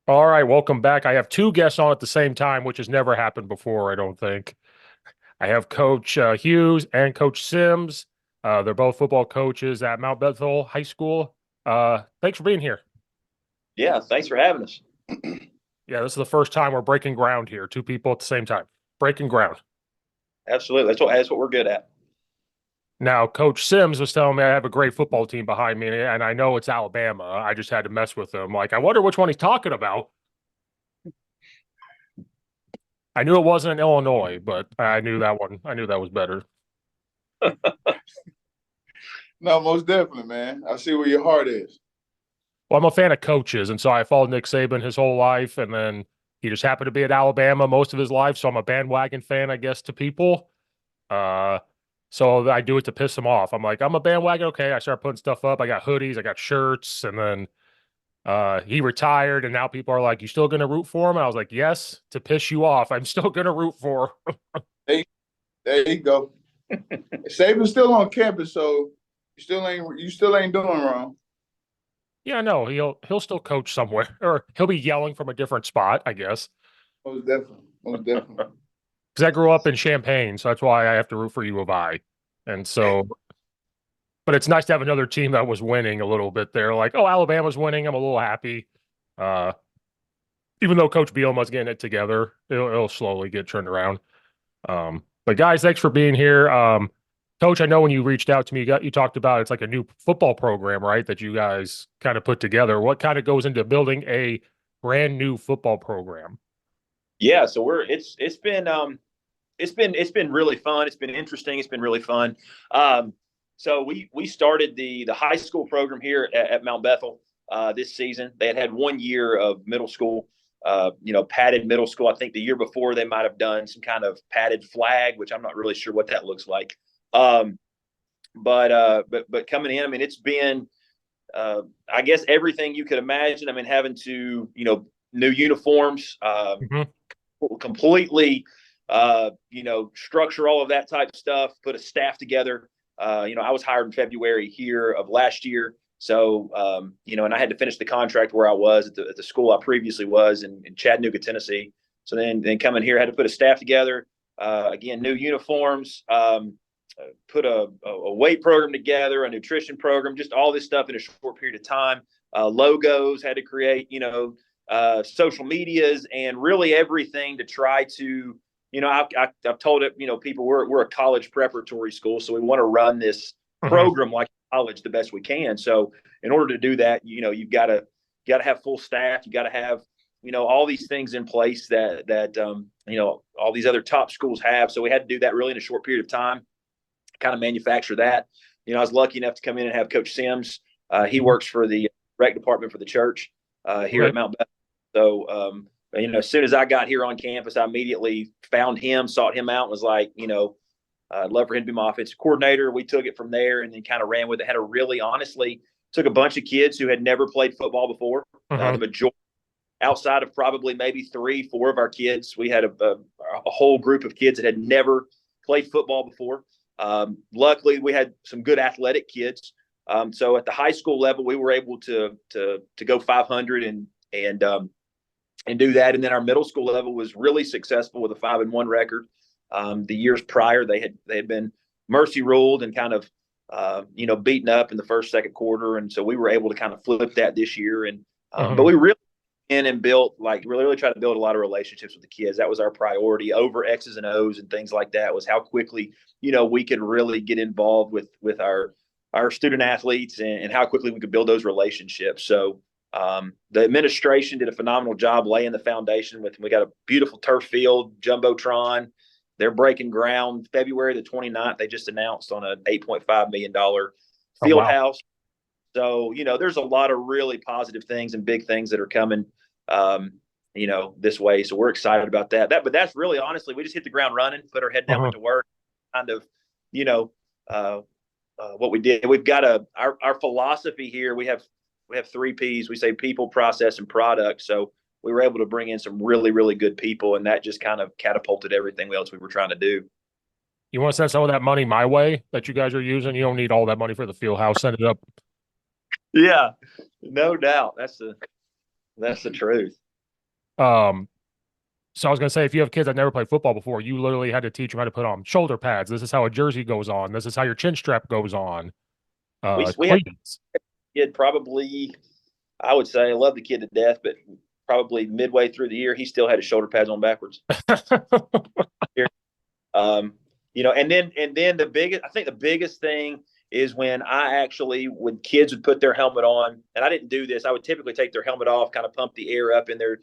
All right, welcome back. I have two guests on at the same time, which has never happened before, I don't think. I have Coach Hughes and Coach Sims. They're both football coaches at Mount Bethel High School. Thanks for being here. Yeah, thanks for having us. Yeah, this is the first time we're breaking ground here. Two people at the same time. Breaking ground. Absolutely. That's what we're good at. Now, Coach Sims was telling me I have a great football team behind me, and I know it's Alabama. I just had to mess with him. Like, I wonder which one he's talking about. I knew it wasn't in Illinois, but I knew that one. I knew that was better. No, most definitely, man. I see where your heart is. Well, I'm a fan of coaches, and so I followed Nick Saban his whole life, and then he just happened to be at Alabama most of his life. So I'm a bandwagon fan, I guess, to people. Uh, so I do it to piss him off. I'm like, I'm a bandwagon. Okay, I start putting stuff up. I got hoodies, I got shirts, and then he retired, and now people are like, "You still gonna root for him?" And I was like, "Yes, to piss you off. I'm still gonna root for." There, there you go. Saban's still on campus, so you still ain't doing wrong. Yeah, no, he'll still coach somewhere, or he'll be yelling from a different spot, I guess. Most definitely. Most definitely. Because I grew up in Champaign, so that's why I have to root for U of I. And so, but it's nice to have another team that was winning a little bit there. Like, oh, Alabama's winning. I'm a little happy. Uh, Even though Coach Bielema's getting it together, it'll slowly get turned around. But guys, thanks for being here. Coach, I know when you reached out to me, you talked about it's like a new football program, right? That you guys kind of put together. What kind of goes into building a brand new football program? Yeah, so it's been really fun. It's been interesting. It's been really fun. So we started the high school program here at Mount Bethel this season. They had 1 year of middle school, padded middle school. I think the year before they might have done some kind of padded flag, which I'm not really sure what that looks like. Um, but coming in, I mean, it's been I guess everything you could imagine. I mean, having to new uniforms, Mhm. completely structure all of that type of stuff, put a staff together. I was hired in February here of last year. So, and I had to finish the contract where I was at the school I previously was in Chattanooga, Tennessee. So then coming here, I had to put a staff together. Again, new uniforms, put a weight program together, a nutrition program, just all this stuff in a short period of time. Logos, had to create, social medias, and really everything to try to, I've told it, people, we're a college preparatory school, so we want to run this Mhm. program like college the best we can. So in order to do that, you've got to have full staff. You got to have, all these things in place that all these other top schools have. So we had to do that really in a short period of time, kind of manufacture that. I was lucky enough to come in and have Coach Sims. He works for the rec department for the church here Okay. at Mount Bethel. So, as soon as I got here on campus, I immediately found him, sought him out, and was like, I'd love for him to be my offensive coordinator. We took it from there and then kind of ran with it. Had a really, honestly, took a bunch of kids who had never played football before. The Mhm. majority, outside of probably maybe 3, 4 of our kids, we had a whole group of kids that had never played football before. Luckily, we had some good athletic kids. So at the high school level, we were able to go 500 and do that. And then our middle school level was really successful with a 5-1 record. The years prior, they had been mercy ruled and kind of beaten up in the first, second quarter, and so we were able to kind of flip that this year. And but Mhm. we really in and built, like, really try to build a lot of relationships with the kids. That was our priority over X's and O's and things like that. Was how quickly we could really get involved with our student athletes, and how quickly we could build those relationships. So the administration did a phenomenal job laying the foundation. We got a beautiful turf field, jumbotron. They're breaking ground February the 29th. They just announced on an $8.5 million Oh field wow. house. So, there's a lot of really positive things and big things that are coming, this way. So we're excited about that. But that's really, honestly, we just hit the ground running, put our head down, went Mhm. to work, kind of, you know, uh, what we did. We've got our philosophy here. We have 3 P's. We say people, process, and product. So we were able to bring in some really, really good people, and that just kind of catapulted everything else we were trying to do. You want to send some of that money my way that you guys are using? You don't need all that money for the field house. Send it up. Yeah, no doubt. That's the truth. So I was gonna say, if you have kids that never played football before, you literally had to teach them how to put on shoulder pads. This is how a jersey goes on. This is how your chin strap goes on. We had Cleats. a kid probably, I would say, I love the kid to death, but probably midway through the year, he still had his shoulder pads on backwards. And then I think the biggest thing is when when kids would put their helmet on, and I didn't do this. I would typically take their helmet off, kind of pump the air up in their,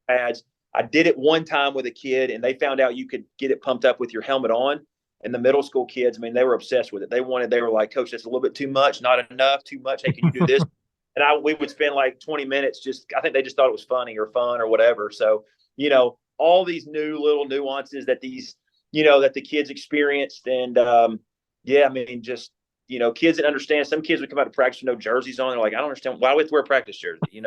pads. I did it one time with a kid, and they found out you could get it pumped up with your helmet on. And the middle school kids, I mean, they were obsessed with it. They were like, Coach, that's a little bit too much, not enough, too much. Hey, can you do this? And we would spend like 20 minutes I think they just thought it was funny or fun or whatever. So, all these new little nuances that that the kids experienced. And I mean, just, kids that understand. Some kids would come out to practice with no jerseys on. They're like, I don't understand why we have to wear a practice jersey,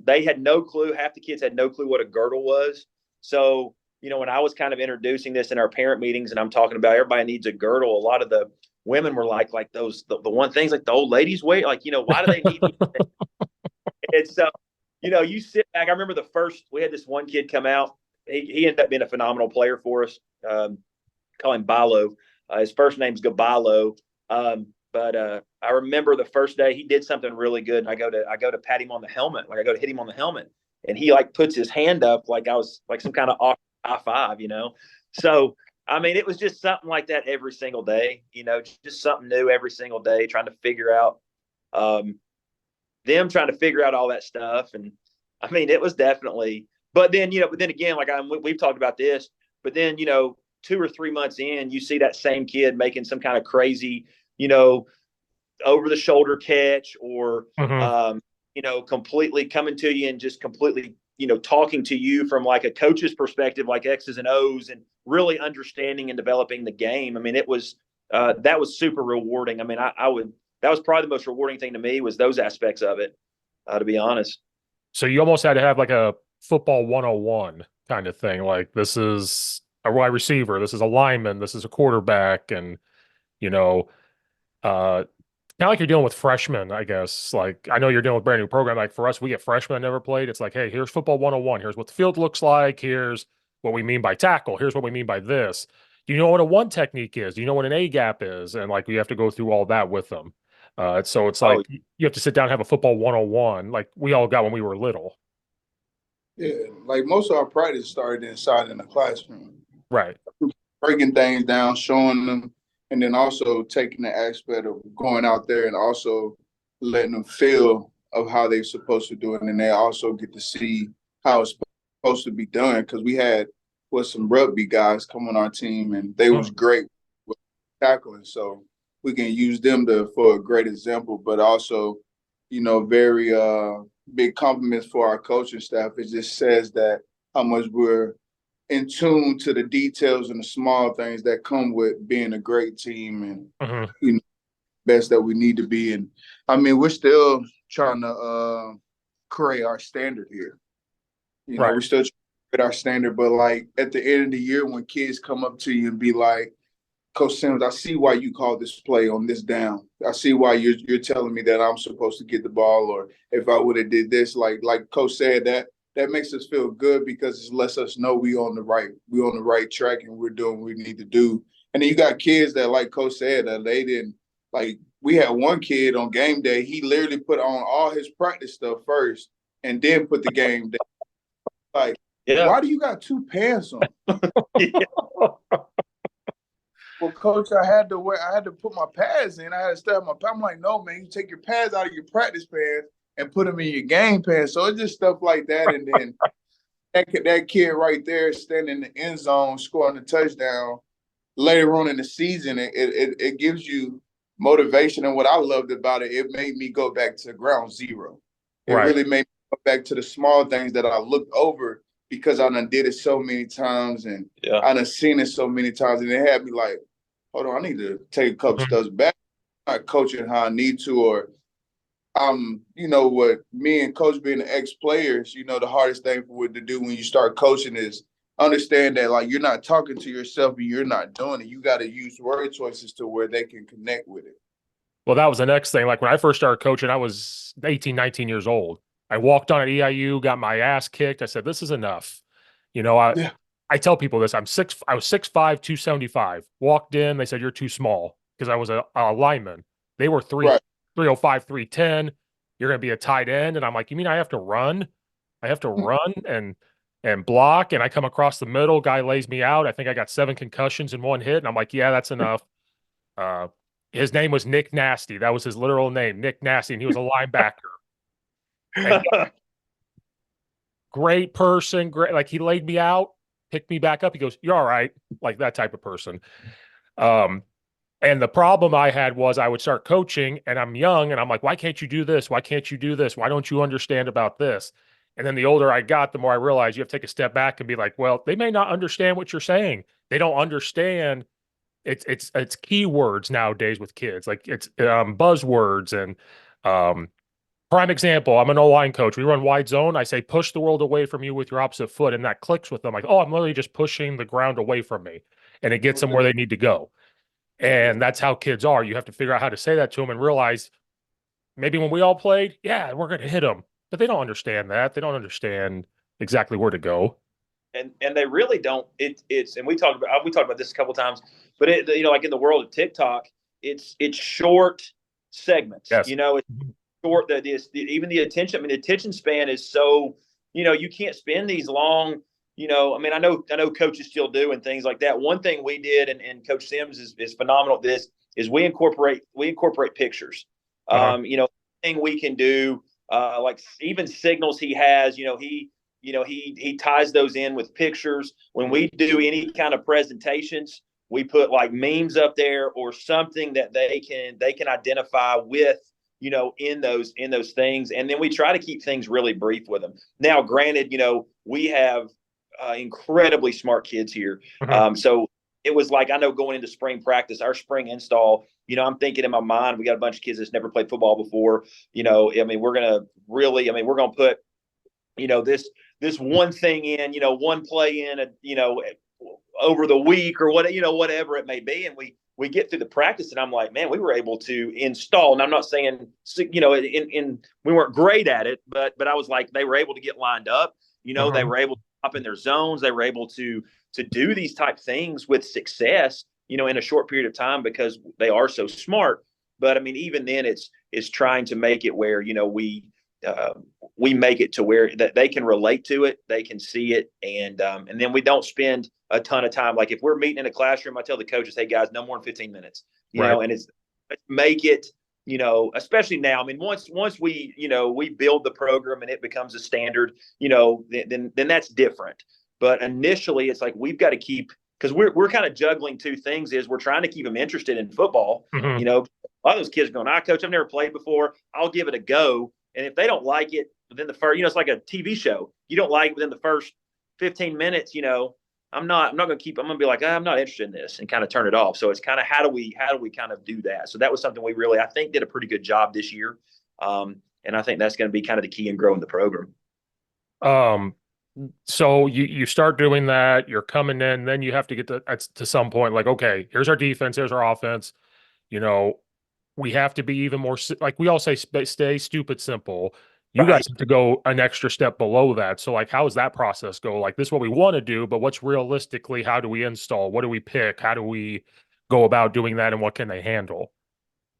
They had no clue. Half the kids had no clue what a girdle was. So, when I was kind of introducing this in our parent meetings and I'm talking about everybody needs a girdle, a lot of the women were like those, the one things like the old ladies wear, like, why do they need it? So, you sit back. I remember we had this one kid come out. He ended up being a phenomenal player for us. Call him Balo. His first name's Gabalo. But I remember the first day he did something really good. And I go to pat him on the helmet. Like I go to hit him on the helmet. And he like puts his hand up like I was like some kind of awkward high five, So, I mean, it was just something like that every single day, just something new every single day, trying to figure out them trying to figure out all that stuff. And I mean, it was definitely, but then again, like we've talked about this, but then, 2 or 3 months in, you see that same kid making some kind of crazy, over the shoulder catch or, completely coming to you and just completely, talking to you from like a coach's perspective, like X's and O's, and really understanding and developing the game. I mean, that was super rewarding. I mean, that was probably the most rewarding thing to me was those aspects of it, to be honest. So you almost had to have like a football 101 kind of thing. Like, this is a wide receiver, this is a lineman, this is a quarterback, and kind of like you're dealing with freshmen, I guess. Like, I know you're dealing with brand new program. Like for us, we get freshmen that never played. It's like, hey, here's football 101. Here's what the field looks like. Here's what we mean by tackle. Here's what we mean by this. Do you know what a one technique is? Do you know what an A gap is? And like, we have to go through all that with them. So it's like you have to sit down and have a football 101, like we all got when we were little. Yeah, like most of our practice started inside in the classroom. Right. Breaking things down, showing them, and then also taking the aspect of going out there and also letting them feel of how they're supposed to do it. And they also get to see how it's supposed to be done. Because we had some rugby guys come on our team, and they was great with tackling. So we can use them for a great example, but also, very big compliments for our coaching staff. It just says that how much we're in tune to the details and the small things that come with being a great team and best that we need to be. And I mean, we're still trying to create our standard here. We're still trying to create our standard, but like at the end of the year, when kids come up to you and be like, Coach Sims, I see why you called this play on this down. I see why you're telling me that I'm supposed to get the ball, or if I would have did this, like Coach said, that makes us feel good because it lets us know we on the right track and we're doing what we need to do. And then you got kids that, like Coach said, that they didn't, like, we had one kid on game day, he literally put on all his practice stuff first and then put the game day. Like, why do you got 2 pants on? Well, Coach, I had to put my pads in. I had to step my pants. I'm like, no, man, you take your pads out of your practice pants and put them in your game pants. So it's just stuff like that. And then that kid right there standing in the end zone, scoring a touchdown later on in the season, it gives you motivation. And what I loved about it, it made me go back to ground zero. It really made me go back to the small things that I looked over because I done did it so many times and I done seen it so many times. And it had me like, hold on, I need to take a couple steps back. I'm not coaching how I need to, or what me and Coach being the ex-players, the hardest thing to do when you start coaching is understand that like you're not talking to yourself and you're not doing it. You got to use word choices to where they can connect with it. Well, that was the next thing. Like when I first started coaching, I was 18, 19 years old. I walked on at EIU, got my ass kicked. I said, this is enough. You know, I tell people this. I was 6'5", 275. Walked in, they said, you're too small because I was a lineman. They were Right. 305, 310. You're going to be a tight end. And I'm like, you mean I have to run? I have to run and block. And I come across the middle, guy lays me out. I think I got 7 concussions in one hit. And I'm like, yeah, that's enough. Uh, his name was Nick Nasty. That was his literal name, Nick Nasty. And he was a linebacker. And great person, great. Like he laid me out, picked me back up. He goes, "You're all right," like that type of person. Um, and the problem I had was I would start coaching, and I'm young, and I'm like, "Why can't you do this? Why can't you do this? Why don't you understand about this?" And then the older I got, the more I realized you have to take a step back and be like, "Well, they may not understand what you're saying. They don't understand." It's keywords nowadays with kids, like it's buzzwords and um, prime example, I'm an O-line coach. We run wide zone. I say, push the world away from you with your opposite foot. And that clicks with them. Like, oh, I'm literally just pushing the ground away from me. And it gets them where they need to go. And that's how kids are. You have to figure out how to say that to them and realize maybe when we all played, yeah, we're going to hit them. But they don't understand that. They don't understand exactly where to go. And they really don't. It's and we talked about this a couple of times, but like in the world of TikTok, it's short segments. Yes. It's short even the attention. I mean, the attention span is so, you can't spend these long. I mean, I know coaches still do and things like that. One thing we did, and Coach Sims is phenomenal at this, is we incorporate pictures. Thing we can do, like even signals he has. He ties those in with pictures. When we do any kind of presentations, we put like memes up there or something that they can identify with, in those things. And then we try to keep things really brief with them. Now, granted, we have incredibly smart kids here. So it was like, I know going into spring practice, our spring install, I'm thinking in my mind, we got a bunch of kids that's never played football before. I mean, we're going to put, this one thing in, one play in, over the week or whatever it may be. And we get through the practice and I'm like, man, we were able to install. And I'm not saying, we weren't great at it, but I was like, they were able to get lined up. They were able to up in their zones. They were able to do these type things with success, in a short period of time because they are so smart. But I mean, even then it's trying to make it where, we make it to where that they can relate to it, they can see it, and then we don't spend a ton of time. Like if we're meeting in a classroom, I tell the coaches, "Hey guys, no more than 15 minutes," and it's make it, especially now. I mean, once we we build the program and it becomes a standard, then that's different. But initially, it's like we've got to keep, because we're kind of juggling two things. Is we're trying to keep them interested in football. A lot of those kids are going, coach, I've never played before. I'll give it a go. And if they don't like it within the first, it's like a TV show. You don't like it within the first 15 minutes, I'm not going to I'm going to be like, I'm not interested in this and kind of turn it off. So it's kind of, how do we kind of do that? So that was something we really, I think, did a pretty good job this year. And I think that's going to be kind of the key in growing the program. So you start doing that, you're coming in, then you have to get to some point, like, okay, here's our defense, here's our offense, we have to be even more, like we all say, stay stupid simple. You guys have to go an extra step below that. So like, how does that process go? Like, this is what we want to do, but what's realistically, how do we install? What do we pick? How do we go about doing that? And what can they handle?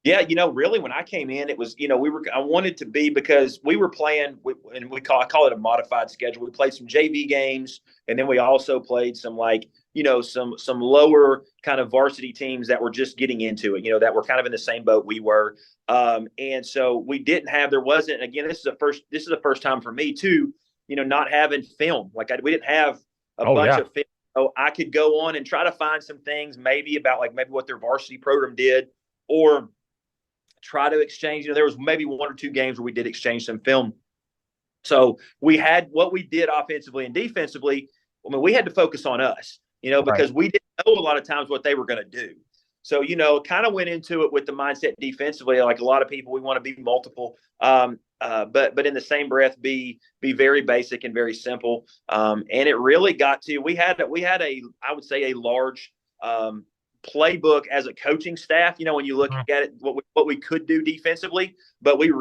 Yeah, really, when I came in, it was, I wanted to be, because we were playing, and I call it a modified schedule. We played some JV games, and then we also played some some lower kind of varsity teams that were just getting into it, that were kind of in the same boat we were. And so we didn't have, there wasn't, again, this is the first time for me too, not having film. Like we didn't have a bunch of film. So I could go on and try to find some things maybe about maybe what their varsity program did, or try to exchange. There was maybe one or two games where we did exchange some film. So we had what we did offensively and defensively. I mean, we had to focus on us, because we didn't know a lot of times what they were going to do. So, kind of went into it with the mindset defensively, like a lot of people, we want to be multiple, but in the same breath, be very basic and very simple. And it really got to, we had a, I would say, a large, playbook as a coaching staff, when you look at it, what we could do defensively, but we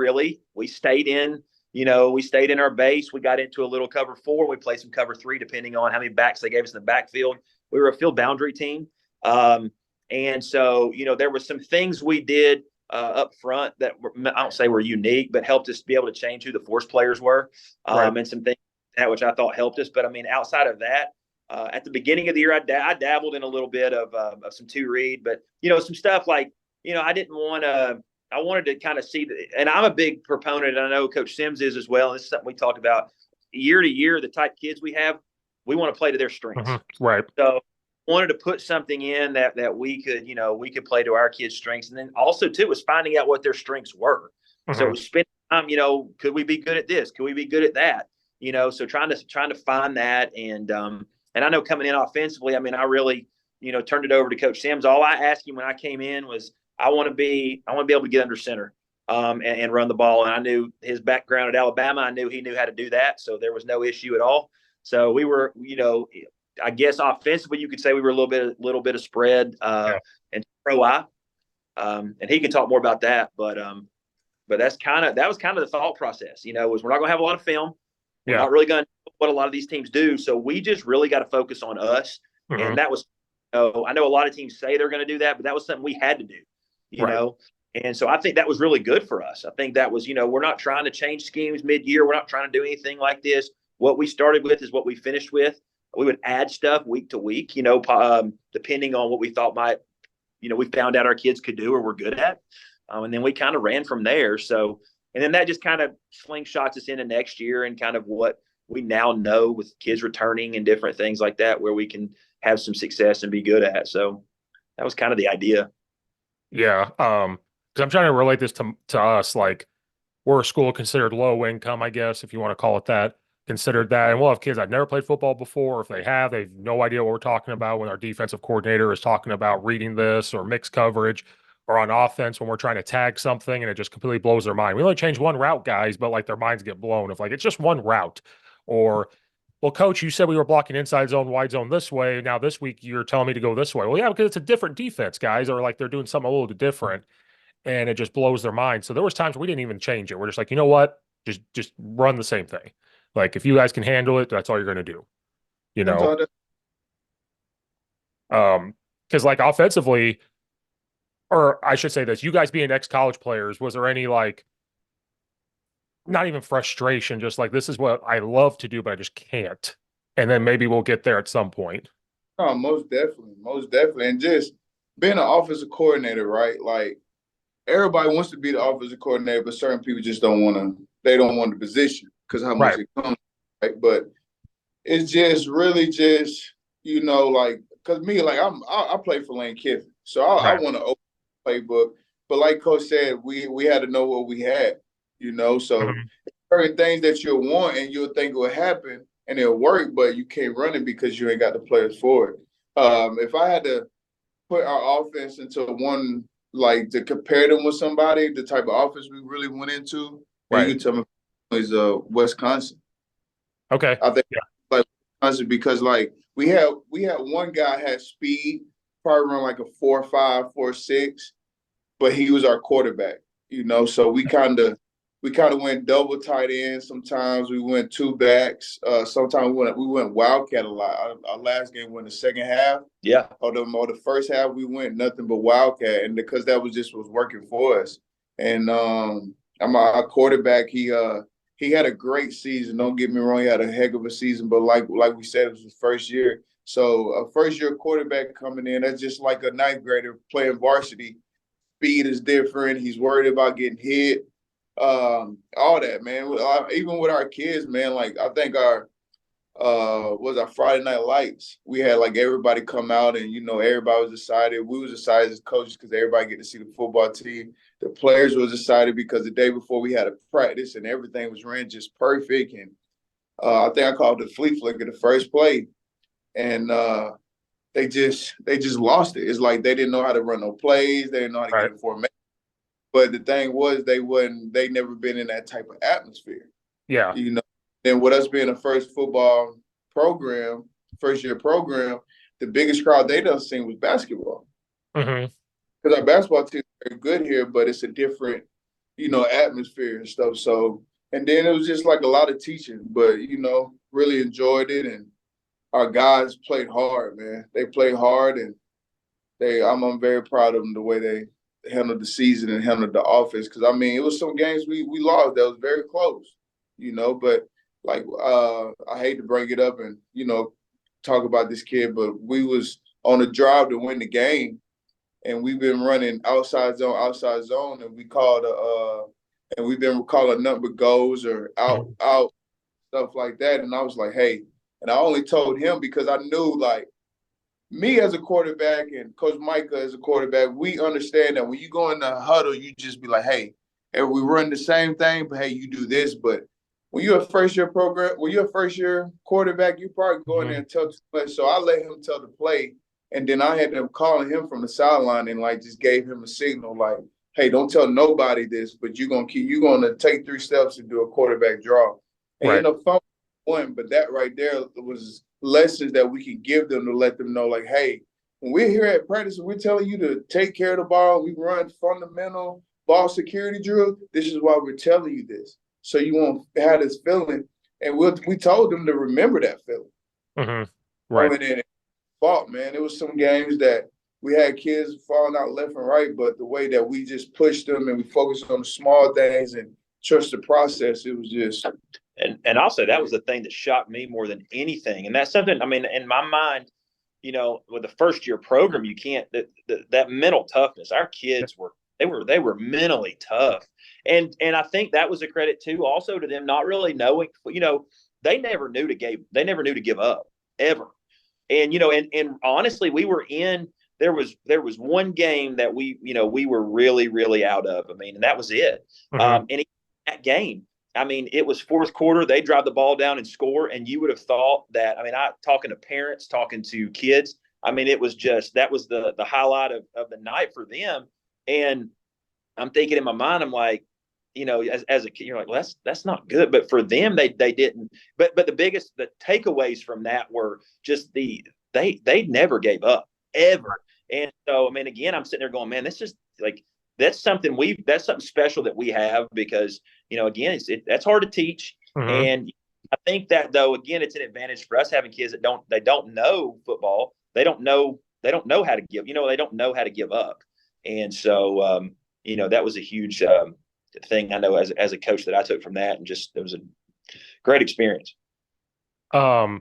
stayed in we stayed in our base. We got into a little cover 4. We played some cover 3, depending on how many backs they gave us in the backfield. We were a field boundary team. And so, there were some things we did up front that I don't say were unique, but helped us be able to change who the force players were, and some things that which I thought helped us. But I mean, outside of that, at the beginning of the year, I dabbled in a little bit of some 2-read, but some stuff like I didn't want to. I wanted to kind of see and I'm a big proponent, and I know Coach Sims is as well. And this is something we talk about year to year. The type kids we have, we want to play to their strengths, right? So wanted to put something in that we could, we could play to our kids' strengths. And then also too was finding out what their strengths were. So it was spending time, could we be good at this? Could we be good at that? So trying to find that. And I know coming in offensively, I mean, I really, turned it over to Coach Sims. All I asked him when I came in was, I want to be able to get under center and run the ball. And I knew his background at Alabama. I knew he knew how to do that. So there was no issue at all. So we were, I guess offensively, you could say we were a little bit of spread and pro eye. And he can talk more about that, but that was kind of the thought process, was we're not going to have a lot of film. We're not really going to do what a lot of these teams do. So we just really got to focus on us. And that was, I know a lot of teams say they're going to do that, but that was something we had to do, you know? And so I think that was really good for us. I think that was, we're not trying to change schemes mid-year. We're not trying to do anything like this. What we started with is what we finished with. We would add stuff week to week, depending on what we thought might, we found out our kids could do or were good at. And then we kind of ran from there. So, and then that just kind of slingshots us into next year and kind of what we now know with kids returning and different things like that, where we can have some success and be good at. So that was kind of the idea. Yeah. 'Cause I'm trying to relate this to us. Like, we're a school considered low income, I guess, if you want to call it that. Considered that, and we'll have kids that never played football before. If they have, they have no idea what we're talking about when our defensive coordinator is talking about reading this or mixed coverage, or on offense when we're trying to tag something and it just completely blows their mind. We only change one route, guys, but like their minds get blown if like it's just one route. Or, well, coach, you said we were blocking inside zone, wide zone this way. Now this week you're telling me to go this way. Well, yeah, because it's a different defense, guys, or like they're doing something a little bit different, and it just blows their mind. So there was times we didn't even change it. We're just like, you know what? Just run the same thing. Like, if you guys can handle it, that's all you're going to do, because like offensively, or I should say this, you guys being ex-college players, was there any like, not even frustration, just like, this is what I love to do, but I just can't. And then maybe we'll get there at some point. Oh, most definitely. And just being an offensive coordinator, right? Like, everybody wants to be the offensive coordinator, but certain people just don't want the position because how much it comes, right? But it's just really just, like, because me, like, I play for Lane Kiffin, so I want to open the playbook. But like Coach said, we had to know what we had, so certain things that you'll want and you'll think will happen and it'll work, but you can't run it because you ain't got the players for it. If I had to put our offense into one, like, to compare them with somebody, the type of offense we really went into, you can tell me is Wisconsin. Okay. I think like Wisconsin, because like we had one guy had speed, probably run like a 4.5, 4.6, but he was our quarterback, so we kind of went double tight end. Sometimes we went two backs. Sometimes we went wildcat a lot. Our last game went the second half. Yeah. Or the first half we went nothing but wildcat, and because that was working for us. And our quarterback, he had a great season. Don't get me wrong, he had a heck of a season. But like we said, it was his first year. So a first year quarterback coming in, that's just like a ninth grader playing varsity. Speed is different. He's worried about getting hit. All that, man. Even with our kids, man, like, I think our Friday Night Lights, we had like everybody come out and everybody was excited. We was excited as coaches because everybody get to see the football team. The players was excited because the day before we had a practice and everything was ran just perfect. And I think I called the flea flicker the first play, and they just lost it. It's like they didn't know how to run no plays. They didn't know how to get in formation. But the thing was, they never been in that type of atmosphere. Yeah. And with us being a first year program, the biggest crowd they done seen was basketball. Because our basketball team is very good here, but it's a different, atmosphere and stuff. So And then it was just like a lot of teaching, but, really enjoyed it. And our guys played hard, man. They played hard, and I'm very proud of them, the way they handled the season and handled the offense. Because, it was some games we lost that was very close, but like I hate to bring it up and, talk about this kid, but we was on a drive to win the game, and we've been running outside zone, and we've been calling number goals or out, stuff like that. And I was like, hey, and I only told him because I knew, like, me as a quarterback and Coach Micah as a quarterback, we understand that when you go in the huddle, you just be like, hey, we run the same thing, but hey, you do this. But when you're a first-year quarterback, you probably go in there and tell the play. So I let him tell the play, and then I had them calling him from the sideline and, like, just gave him a signal, like, hey, don't tell nobody this, but you're gonna take 3 steps and do a quarterback draw. And Right. fumble one, but that right there was lessons that we could give them to let them know, like, hey, when we're here at practice and we're telling you to take care of the ball, we run fundamental ball security drill, this is why we're telling you this. So you won't have this feeling. And we told them to remember that feeling. Mm-hmm. Right. And then it fought, man. It was some games that we had kids falling out left and right, but the way that we just pushed them and we focused on the small things and trust the process, it was just. And also that was the thing that shocked me more than anything. And that's something, in my mind, with the first year program, you can't, that mental toughness, our kids they were mentally tough. And I think that was a credit too, also to them not really knowing, they never knew to give up ever. And, and honestly, there was one game that we were really, really out of. And that was it. Mm-hmm. And that game, it was fourth quarter. They drive the ball down and score. And you would have thought that, talking to parents, talking to kids, it was just, that was the highlight of the night for them. And I'm thinking in my mind, I'm like, as a kid, you're like, well, that's not good. But for them, they didn't. But the takeaways from that were just they never gave up ever. And so, again, I'm sitting there going, man, this is like, that's something special that we have because, again, that's hard to teach. Mm-hmm. And I think that, though, again, it's an advantage for us having kids that don't know football. They don't know how to give, they don't know how to give up. And so, that was a huge thing I know as a coach that I took from that, and just, it was a great experience. Do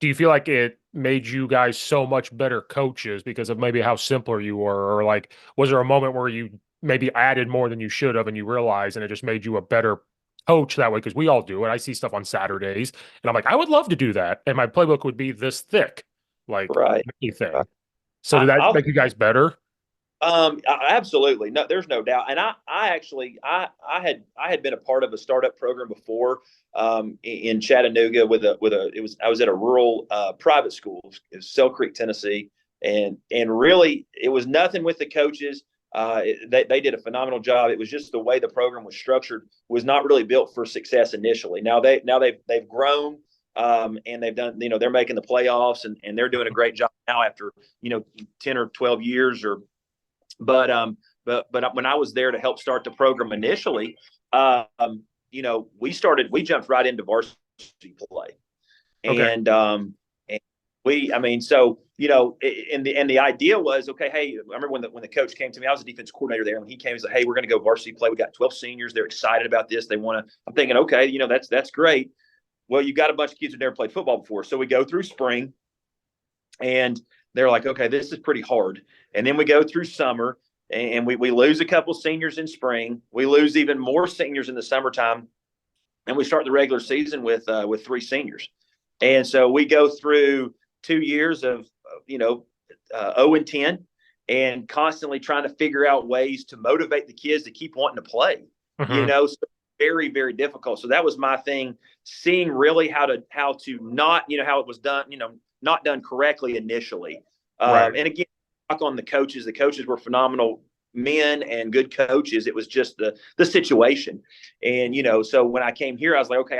you feel like it made you guys so much better coaches because of maybe how simpler you were, or like, was there a moment where you maybe added more than you should have and you realized, and it just made you a better coach that way? Because we all do it. I see stuff on Saturdays and I'm like, I would love to do that. And my playbook would be this thick, like anything. So did that make you guys better? Absolutely. No, there's no doubt. And I actually had been a part of a startup program before, in Chattanooga I was at a rural, private school, in Sell Creek, Tennessee. And really it was nothing with the coaches. They did a phenomenal job. It was just the way the program was structured was not really built for success initially. Now they've grown, and they've done, they're making the playoffs and they're doing a great job now after, 10 or 12 years But when I was there to help start the program initially, we jumped right into varsity play. Okay. And the idea was, okay, hey, I remember when the coach came to me, I was a defense coordinator there, and he came and said, hey, we're going to go varsity play. We got 12 seniors. They're excited about this. I'm thinking, okay, that's great. Well, you got a bunch of kids who never played football before. So we go through spring, and they're like, okay, this is pretty hard. And then we go through summer, and we lose a couple seniors in spring. We lose even more seniors in the summertime, and we start the regular season with 3 seniors. And so we go through 2 years of 0-10, and constantly trying to figure out ways to motivate the kids to keep wanting to play. Mm-hmm. So very, very difficult. So that was my thing, seeing really how to not, how it was done, not done correctly initially. Right. And again, on the coaches. The coaches were phenomenal men and good coaches. It was just the situation. And, so when I came here, I was like, okay,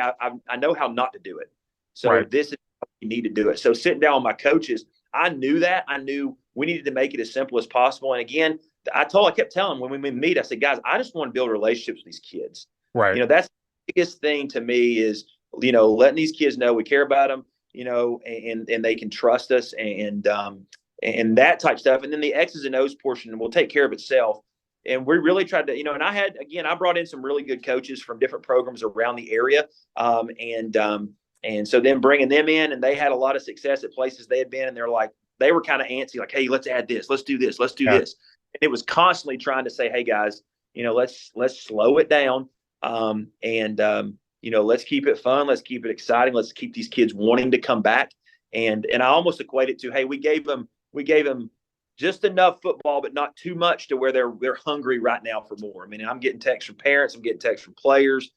I know how not to do it. So This is how you need to do it. So sitting down with my coaches, I knew that. I knew we needed to make it as simple as possible. And again, I kept telling them when we meet, I said, guys, I just want to build relationships with these kids. Right. That's biggest thing to me is, letting these kids know we care about them, and they can trust us and that type stuff. And then the X's and O's portion will take care of itself. And we really tried to, and I brought in some really good coaches from different programs around the area. And so then bringing them in, and they had a lot of success at places they had been. And they were kind of antsy, like, hey, let's add this, let's do this, let's do this. And it was constantly trying to say, hey guys, let's slow it down. Let's keep it fun. Let's keep it exciting. Let's keep these kids wanting to come back. And I almost equate it to, hey, we gave them just enough football, but not too much to where they're hungry right now for more. I mean, I'm getting texts from parents. I'm getting texts from players.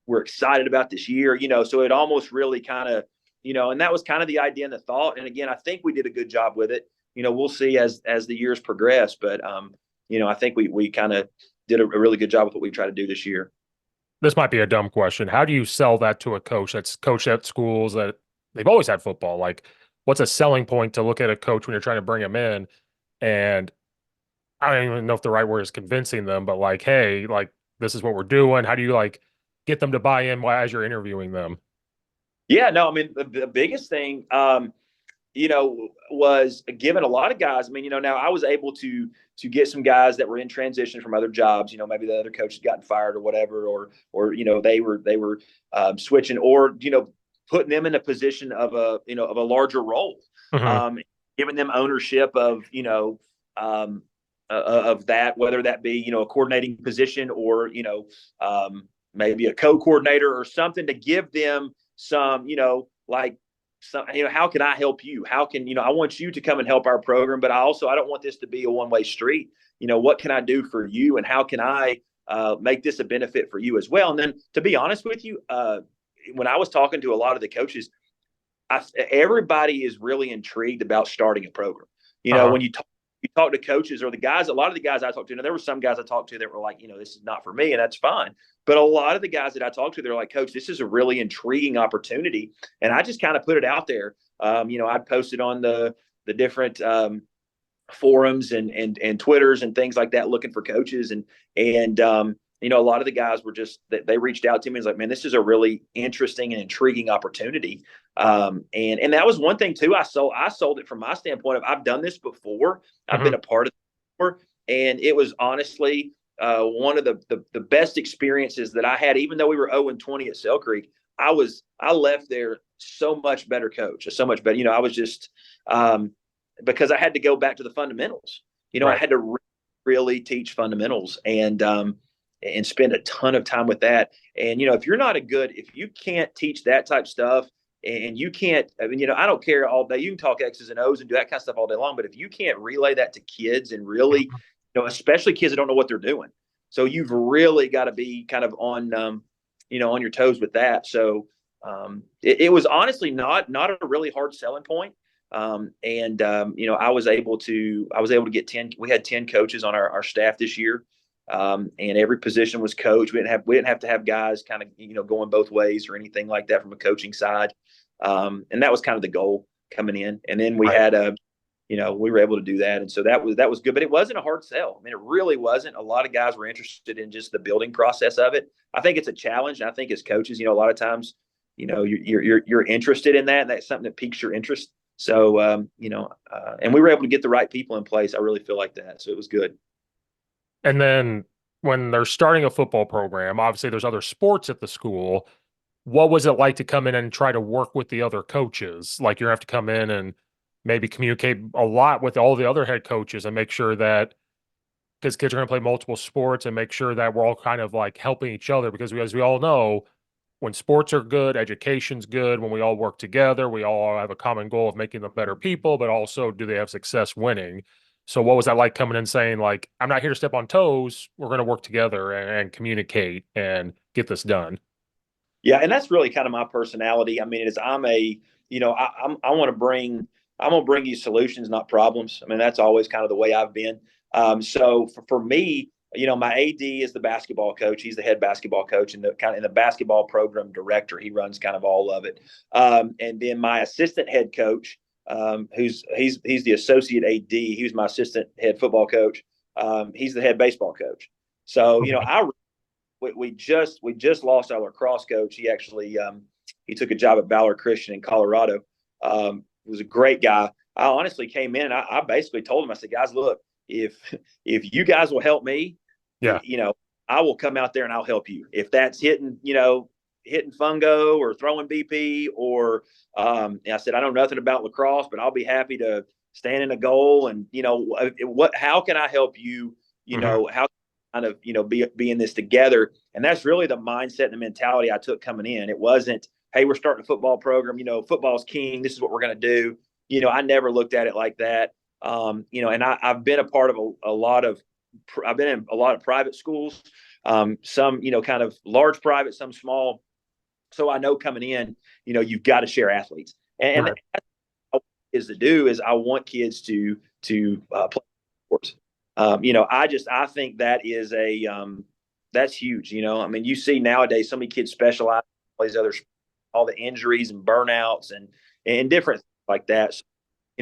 We're excited about this year, so it almost really kind of, and that was kind of the idea and the thought. And again, I think we did a good job with it. We'll see as the years progress, but I think we kind of did a really good job with what we try to do this year. This might be a dumb question. How do you sell that to a coach that's coached at schools that they've always had football? Like, what's a selling point to look at a coach when you're trying to bring him in? And I don't even know if the right word is convincing them, but like, hey, like, this is what we're doing. How do you get them to buy in as you're interviewing them? Yeah, no, I mean, the biggest thing, was giving a lot of guys. I mean, now I was able to get some guys that were in transition from other jobs. Maybe the other coach had gotten fired or whatever, or they were switching, or putting them in a position of a larger role, giving them ownership of of that, whether that be a coordinating position or maybe a co-coordinator or something, to give them some how can I help you? How can I want you to come and help our program, but I don't want this to be a one-way street. What can I do for you, and how can I make this a benefit for you as well? And then, to be honest with you, when I was talking to a lot of the coaches, everybody is really intrigued about starting a program. When you talk to coaches or a lot of the guys I talked to, there were some guys I talked to that were like, this is not for me, and that's fine. But a lot of the guys that I talked to, they're like, Coach, this is a really intriguing opportunity. And I just kind of put it out there. I posted on the different forums and Twitters and things like that, looking for coaches. And a lot of the guys were they reached out to me and was like, man, this is a really interesting and intriguing opportunity. And that was one thing too. I sold it from my standpoint of, I've done this before. I've been a part of it before. And it was honestly one of the best experiences that I had. Even though we were 0-20 at Sale Creek, I left there so much better coach, so much better. I was just because I had to go back to the fundamentals. Right. I had to really teach fundamentals and spend a ton of time with that. And if you can't teach that type stuff, and you can't, I don't care all day. You can talk X's and O's and do that kind of stuff all day long, but if you can't relay that to kids and really, especially kids that don't know what they're doing, so you've really got to be kind of on, on your toes with that. So it was honestly not a really hard selling point. I was able to get 10. We had 10 coaches on our staff this year. And every position was coached. We didn't have to have guys kind of, going both ways or anything like that from a coaching side. And that was kind of the goal coming in. And then we had we were able to do that. And so that was good, but it wasn't a hard sell. I mean, it really wasn't. A lot of guys were interested in just the building process of it. I think it's a challenge. And I think as coaches, a lot of times, you're interested in that, and that's something that piques your interest. So, and we were able to get the right people in place. I really feel like that. So it was good. And then when they're starting a football program, obviously there's other sports at the school. What was it like to come in and try to work with the other coaches? Like, you have to come in and maybe communicate a lot with all the other head coaches and make sure that, because kids are going to play multiple sports, and make sure that we're all kind of like helping each other, because as we all know, when sports are good, education's good. When we all work together, we all have a common goal of making them better people, but also, do they have success winning? So what was that like, coming in saying, like, I'm not here to step on toes. We're going to work together and communicate and get this done? Yeah. And that's really kind of my personality. I mean, I'm going to bring you solutions, not problems. I mean, that's always kind of the way I've been. So for me, my AD is the basketball coach. He's the head basketball coach and the basketball program director. He runs kind of all of it. And then my assistant head coach, he's the associate AD. He was my assistant head football coach. He's the head baseball coach. So, we just lost our lacrosse coach. He actually he took a job at Bethel Christian in Colorado. He was a great guy. I honestly came in. I basically told him, I said, guys, look, if you guys will help me, Yeah. I will come out there and I'll help you. If that's hitting fungo or throwing BP or I said, I know nothing about lacrosse, but I'll be happy to stand in a goal and, how can I help you? How kind of, be in this together. And that's really the mindset and the mentality I took coming in. It wasn't, hey, we're starting a football program, football's king. This is what we're going to do. I never looked at it like that. And I've been a part of I've been in a lot of private schools, some, kind of large private, some small. So I know coming in, you've got to share athletes. And right. is I want kids to play sports. I think that is that's huge. You see nowadays so many kids specialize in all these other, all the injuries and burnouts and different things like that. So,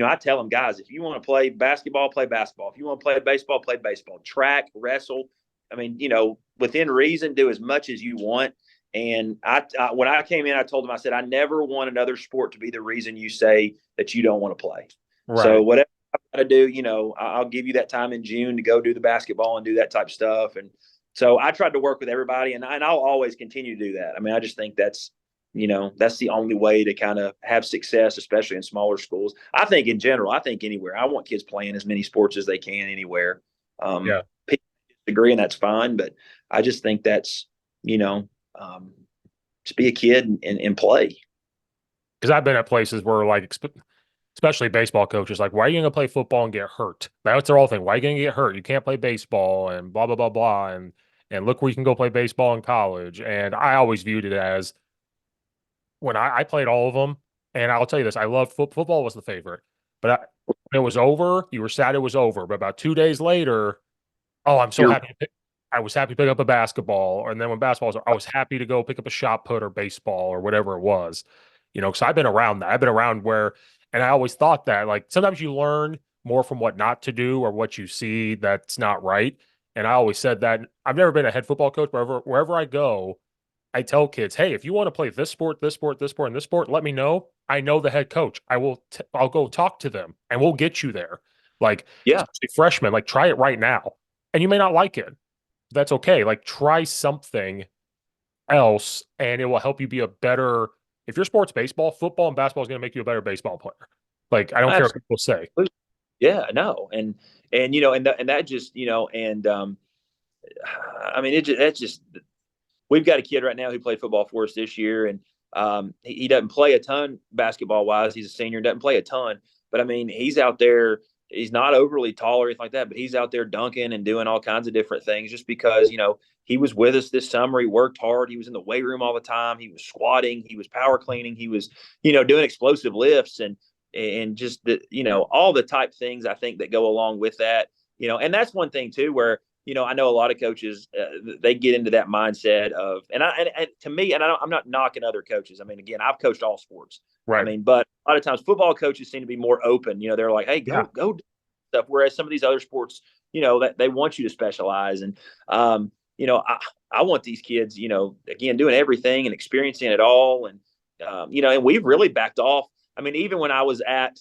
I tell them, guys, if you want to play basketball, play basketball. If you want to play baseball, play baseball. Track, wrestle. Within reason, do as much as you want. And I when I came in, I told them, I said, I never want another sport to be the reason you say that you don't want to play. Right. So whatever I got to do, I'll give you that time in June to go do the basketball and do that type of stuff. And so I tried to work with everybody, and I'll always continue to do that. I just think that's the only way to kind of have success, especially in smaller schools. I think in general, I think anywhere. I want kids playing as many sports as they can anywhere. People disagree, and that's fine. But I just think that's, just be a kid and play. Because I've been at places where, like, especially baseball coaches, like, why are you going to play football and get hurt? That's their whole thing. Why are you going to get hurt? You can't play baseball and blah, blah, blah, blah. And look where you can go play baseball in college. And I always viewed it as, when I played all of them, and I'll tell you this, I loved football was the favorite. But when it was over, you were sad it was over. But about 2 days later, oh, I'm so happy. I was happy to pick up a basketball. And then when basketball was, I was happy to go pick up a shot put or baseball or whatever it was. Because I've been around that. I've been around where, and I always thought that, like, sometimes you learn more from what not to do or what you see that's not right. And I always said that. I've never been a head football coach, but wherever I go, I tell kids, hey, if you want to play this sport, this sport, this sport, and this sport, let me know. I know the head coach. I'll go talk to them and we'll get you there. Like, freshmen, like, try it right now. And you may not like it. That's okay. Like, try something else and it will help you be a better, if your sport's baseball, football and basketball is going to make you a better baseball player. Like, I don't care what people say. Yeah, no. And that just, that's just, we've got a kid right now who played football for us this year, and he doesn't play a ton basketball wise. He's a senior, doesn't play a ton, but he's out there. He's not overly tall or anything like that, but he's out there dunking and doing all kinds of different things just because, he was with us this summer. He worked hard. He was in the weight room all the time. He was squatting. He was power cleaning. He was, doing explosive lifts and just all the type things I think that go along with that, and that's one thing too, where, I know a lot of coaches, they get into that mindset of, and to me, and I'm not knocking other coaches. Again, I've coached all sports. Right. But a lot of times football coaches seem to be more open. They're like, hey, go do stuff. Whereas some of these other sports, that they want you to specialize. And, I want these kids, again, doing everything and experiencing it all. And, and we've really backed off. Even when I was at,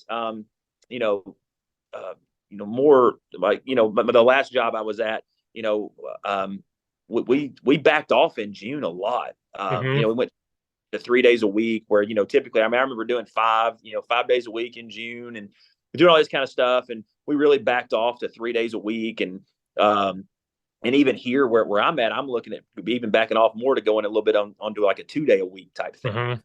more like, but the last job I was at, we backed off in June a lot. We went to 3 days a week where, typically, I remember doing 5 days a week in June and doing all this kind of stuff. And we really backed off to 3 days a week. And even here where I'm at, I'm looking at even backing off more to going a little bit onto like a 2 day a week type thing.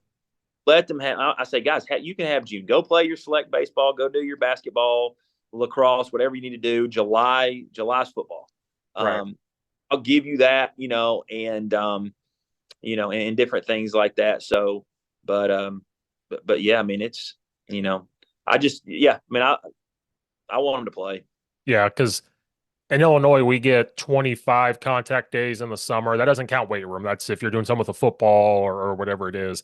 Let them have, I say, guys, you can have June, go play your select baseball, go do your basketball, lacrosse, whatever you need to do. July's football. Right. I'll give you that, and and different things like that. So, but yeah, it's, I want them to play. Yeah. Cause in Illinois, we get 25 contact days in the summer. That doesn't count weight room. That's if you're doing something with a football or whatever it is.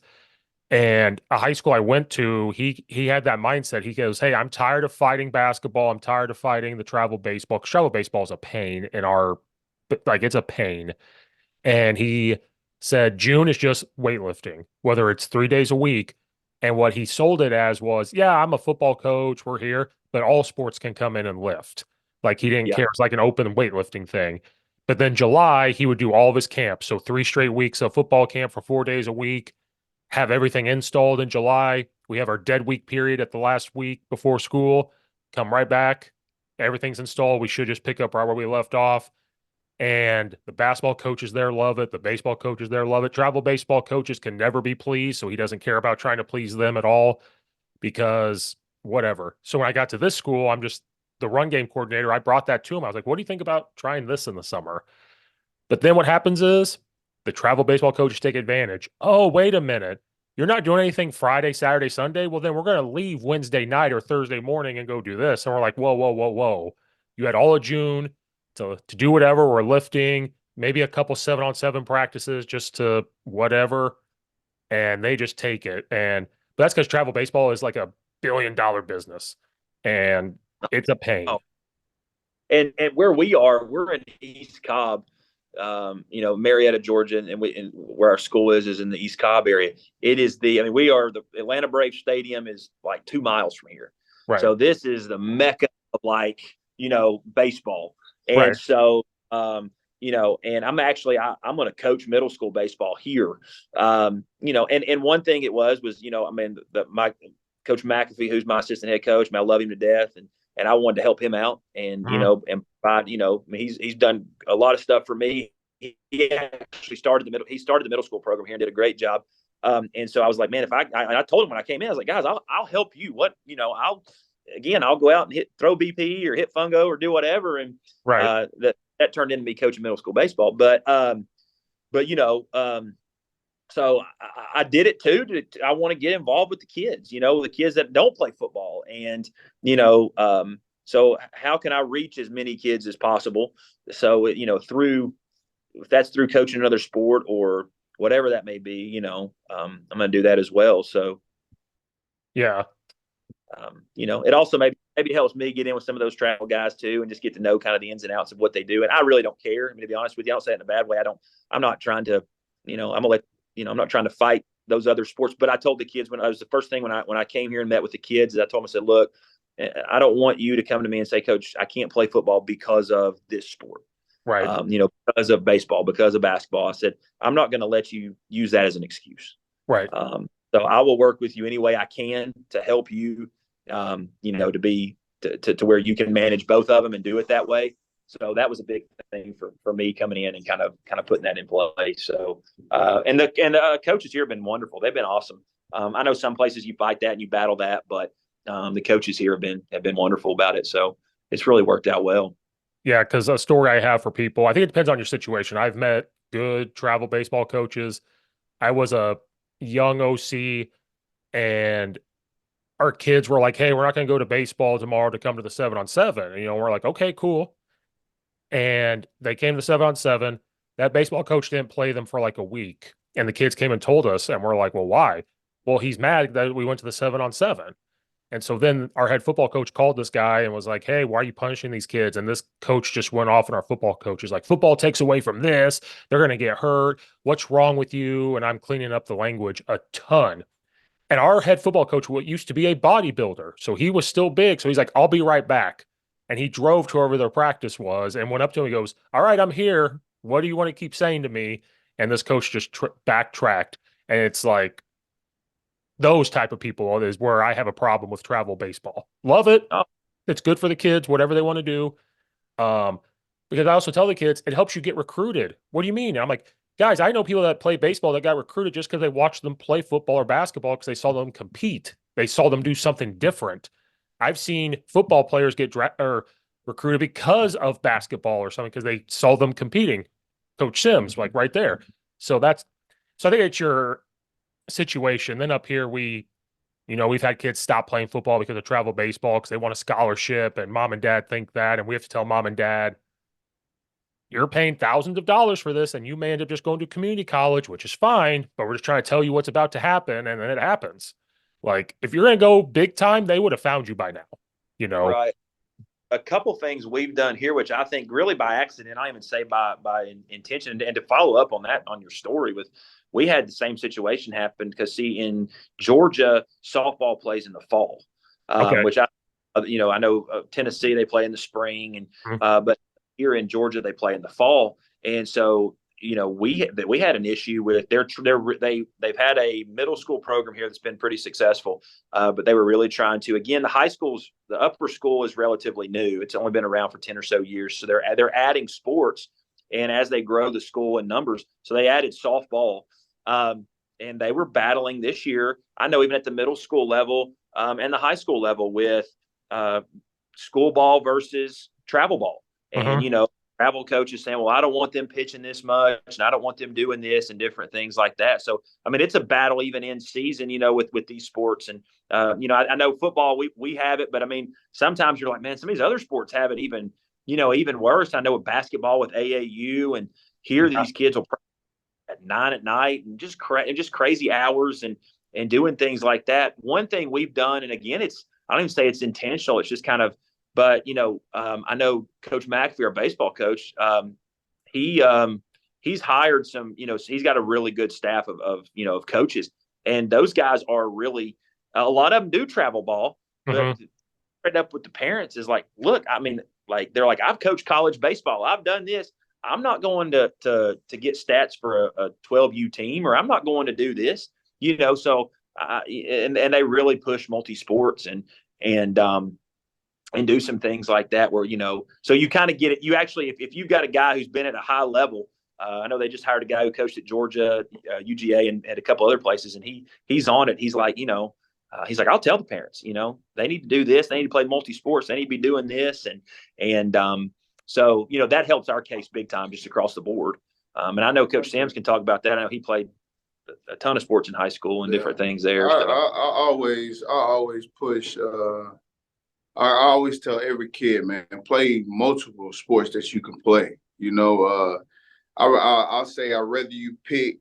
And a high school I went to, he had that mindset. He goes, hey, I'm tired of fighting basketball. I'm tired of fighting the travel baseball. Because travel baseball is a pain in our, like, it's a pain. And he said June is just weightlifting, whether it's 3 days a week. And what he sold it as was, yeah, I'm a football coach. We're here, but all sports can come in and lift. Like he didn't Yeah. care. It's like an open weightlifting thing. But then July, he would do all of his camps. So 3 straight weeks of football camp for 4 days a week, have everything installed in July. We have our dead week period at the last week before school. Come right back. Everything's installed. We should just pick up right where we left off. And the basketball coaches there love it. The baseball coaches there love it. Travel baseball coaches can never be pleased. So he doesn't care about trying to please them at all because whatever. So when I got to this school, I'm just the run game coordinator. I brought that to him. I was like, what do you think about trying this in the summer? But then what happens is the travel baseball coaches take advantage. Oh, wait a minute. You're not doing anything Friday, Saturday, Sunday. Well, then we're going to leave Wednesday night or Thursday morning and go do this. And we're like, whoa, whoa, whoa, whoa. You had all of June to do whatever. We're lifting, maybe a couple 7-on-7 practices just to whatever. And they just take it. And but that's because travel baseball is like $1 billion business. And it's a pain. Oh. And where we are, we're in East Cobb, Marietta, Georgia, and where our school is in the East Cobb area. It is we are the Atlanta Braves Stadium is like 2 miles from here. Right. So this is the mecca of baseball. And right. So, and I'm actually, I'm going to coach middle school baseball here. And one ththing it was, my Coach McAfee, who's my assistant head coach, I love him to death. And I wanted to help him out and and provide, he's done a lot of stuff for me. He actually started the middle school program here and did a great job. And so I was like, man, if I told him when I came in, I was like, guys, I'll help you. I'll go out and throw BP or hit fungo or do whatever. And that turned into me coaching middle school baseball. So I did it too. I want to get involved with the kids, the kids that don't play football. And, so how can I reach as many kids as possible? So, if that's through coaching another sport or whatever that may be, I'm going to do that as well. So, yeah. It also maybe helps me get in with some of those travel guys too, and just get to know kind of the ins and outs of what they do. And I really don't care. I mean, to be honest with you, I don't say it in a bad way. I'm not trying to, I'm not trying to fight those other sports, but I told the kids when I came here and met with the kids, I told them, I said, look, I don't want you to come to me and say, Coach, I can't play football because of this sport. Right. Because of baseball, because of basketball. I said, I'm not going to let you use that as an excuse. Right. So I will work with you any way I can to help you, to be to where you can manage both of them and do it that way. So that was a big thing for me coming in and kind of putting that in place. So, and the coaches here have been wonderful. They've been awesome. I know some places you fight that and you battle that, but the coaches here have been wonderful about it. So it's really worked out well. Yeah, because a story I have for people, I think it depends on your situation. I've met good travel baseball coaches. I was a young OC, and our kids were like, hey, we're not going to go to baseball tomorrow to come to the 7-on-7. And, we're like, okay, cool. And they came to 7-on-7. That baseball coach didn't play them for like a week. And the kids came and told us, and we're like, well, why? Well, he's mad that we went to the 7-on-7. And so then our head football coach called this guy and was like, hey, why are you punishing these kids? And this coach just went off on our football coach. He's like, football takes away from this. They're going to get hurt. What's wrong with you? And I'm cleaning up the language a ton. And our head football coach used to be a bodybuilder. So he was still big. So he's like, I'll be right back. And he drove to wherever their practice was and went up to him. He goes, all right, I'm here. What do you want to keep saying to me? And this coach just backtracked. And it's like, those type of people is where I have a problem with travel baseball. Love it. Oh. It's good for the kids, whatever they want to do. Because I also tell the kids, it helps you get recruited. What do you mean? And I'm like, guys, I know people that play baseball that got recruited just because they watched them play football or basketball because they saw them compete. They saw them do something different. I've seen football players get recruited because of basketball or something because they saw them competing. Coach Sims, like right there. So I think it's your situation. Then up here, we've had kids stop playing football because of travel baseball because they want a scholarship, and mom and dad think that, and we have to tell mom and dad, you're paying thousands of dollars for this, and you may end up just going to community college, which is fine, but we're just trying to tell you what's about to happen, and then it happens. Like, if you're going to go big time, they would have found you by now, Right. a couple things we've done here, which I think really by accident, I even say by intention, and to follow up on that on your story with, we had the same situation happen because see in Georgia softball plays in the fall, Okay. which I know Tennessee they play in the spring, and but here in Georgia they play in the fall, and so we had an issue with they've had a middle school program here that's been pretty successful, but they were really trying to, again, the upper school is relatively new. It's only been around for 10 or so years, so they're adding sports, and as they grow the school in numbers, so they added softball, and they were battling this year. I know even at the middle school level and the high school level with school ball versus travel ball, and travel coaches saying, well, I don't want them pitching this much, and I don't want them doing this, and different things like that. So, I mean, it's a battle even in season, with these sports. And, I know football, we have it, but I mean, sometimes you're like, man, some of these other sports have it even worse. I know with basketball with AAU, and here these kids will practice at 9 at night and just crazy hours and doing things like that. One thing we've done, and again, I don't even say it's intentional. It's just kind of, but I know Coach McAfee, our baseball coach, he's hired some, he's got a really good staff of coaches, and those guys are really, a lot of them do travel ball, but right up with the parents is like, look, I mean, like they're like, I've coached college baseball, I've done this. I'm not going to get stats for a 12U team, or I'm not going to do this, So and they really push multi sports and do some things like that where, so you kind of get it. You actually, if you've got a guy who's been at a high level, I know they just hired a guy who coached at Georgia, UGA, and at a couple other places, and he's on it. He's like, he's like, I'll tell the parents, they need to do this. They need to play multi-sports. They need to be doing this. So, that helps our case big time just across the board. And I know Coach Sims can talk about that. I know he played a ton of sports in high school and different things there. I always push, I always tell every kid, man, play multiple sports that you can play. I'll say I'd rather you pick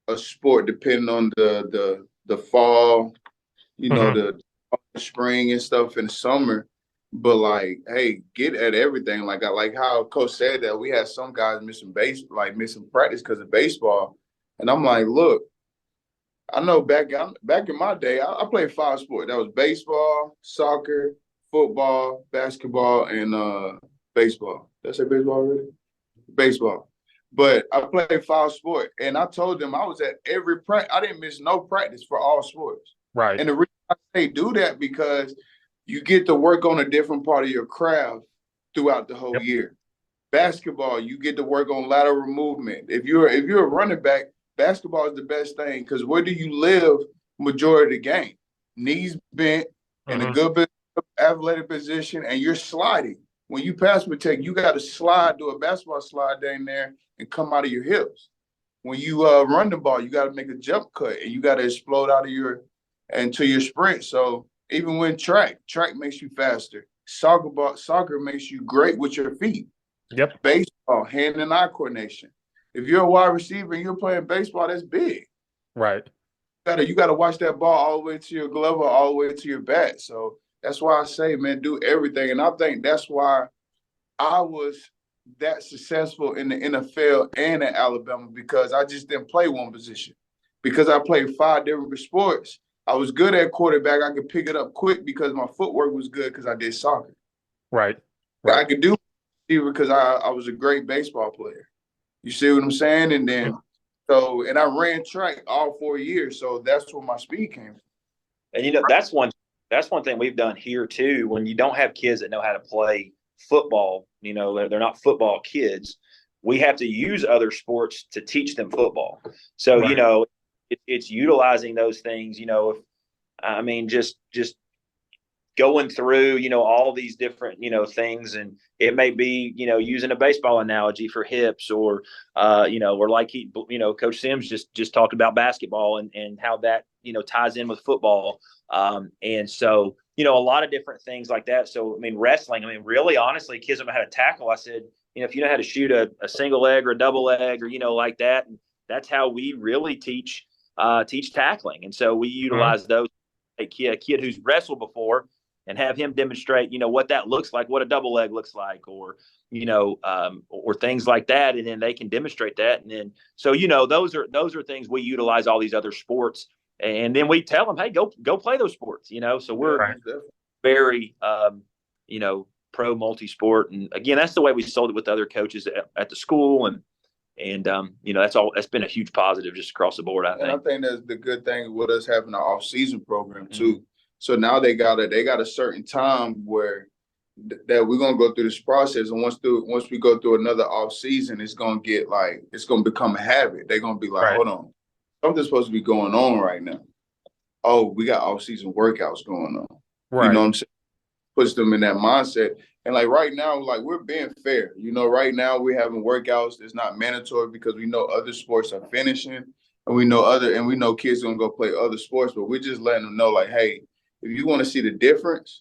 a sport depending on the fall, the spring and stuff, in the summer. But like, hey, get at everything. Like how Coach said that we had some guys missing practice because of baseball, and I'm like, look, I know back in my day, I played 5 sports. That was baseball, soccer, football, basketball, and baseball. Did I say baseball already? Baseball. But I played 5 sports, and I told them I was at every practice. I didn't miss no practice for all sports. Right. And the reason I say do that because you get to work on a different part of your craft throughout the whole year. Basketball, you get to work on lateral movement. If you're a running back, basketball is the best thing because where do you live majority of the game? Knees bent in a good athletic position, and you're sliding. When you pass protect, you got to slide, do a basketball slide down there and come out of your hips. When you run the ball, you got to make a jump cut, and you got to explode out of into your sprint. So even when track makes you faster. Soccer makes you great with your feet. Yep. Baseball, hand and eye coordination. If you're a wide receiver and you're playing baseball, that's big. Right. You gotta watch that ball all the way to your glove or all the way to your bat. So that's why I say, man, do everything. And I think that's why I was that successful in the NFL and in Alabama, because I just didn't play one position. Because I played 5 different sports, I was good at quarterback. I could pick it up quick because my footwork was good because I did soccer. Right. I could do receiver because I was a great baseball player. You see what I'm saying? And then and I ran track all 4 years. So that's where my speed came from. And that's one thing we've done here too. When you don't have kids that know how to play football, they're not football kids. We have to use other sports to teach them football. So, it's utilizing those things, just going through, all these different, things. And it may be, using a baseball analogy for hips or like Coach Sims just talked about basketball and how that, ties in with football. And so, a lot of different things like that. So, wrestling, really, honestly, kids don't know how to tackle. I said, if you know how to shoot a single leg or a double leg or, like that, and that's how we really teach tackling. And so we utilize those. A kid who's wrestled before, and have him demonstrate, what that looks like, what a double leg looks like, or, or things like that. And then they can demonstrate that. And then, so, those are things we utilize all these other sports. And then we tell them, hey, go play those sports, so we're very, pro multi-sport. And again, that's the way we sold it with other coaches at the school. And that's been a huge positive just across the board, I think. And I think that's the good thing with us having an off-season program too. Mm-hmm. So now they got a certain time where that we're gonna go through this process, and once we go through another off-season, it's gonna become a habit. They're gonna be like, hold on, something's supposed to be going on right now. Oh, we got off-season workouts going on. Right. You know what I'm saying? Puts them in that mindset. And like right now, like we're being fair. Right now we're having workouts. It's not mandatory because we know other sports are finishing, and we know kids are gonna go play other sports, but we're just letting them know, like, hey, if you want to see the difference,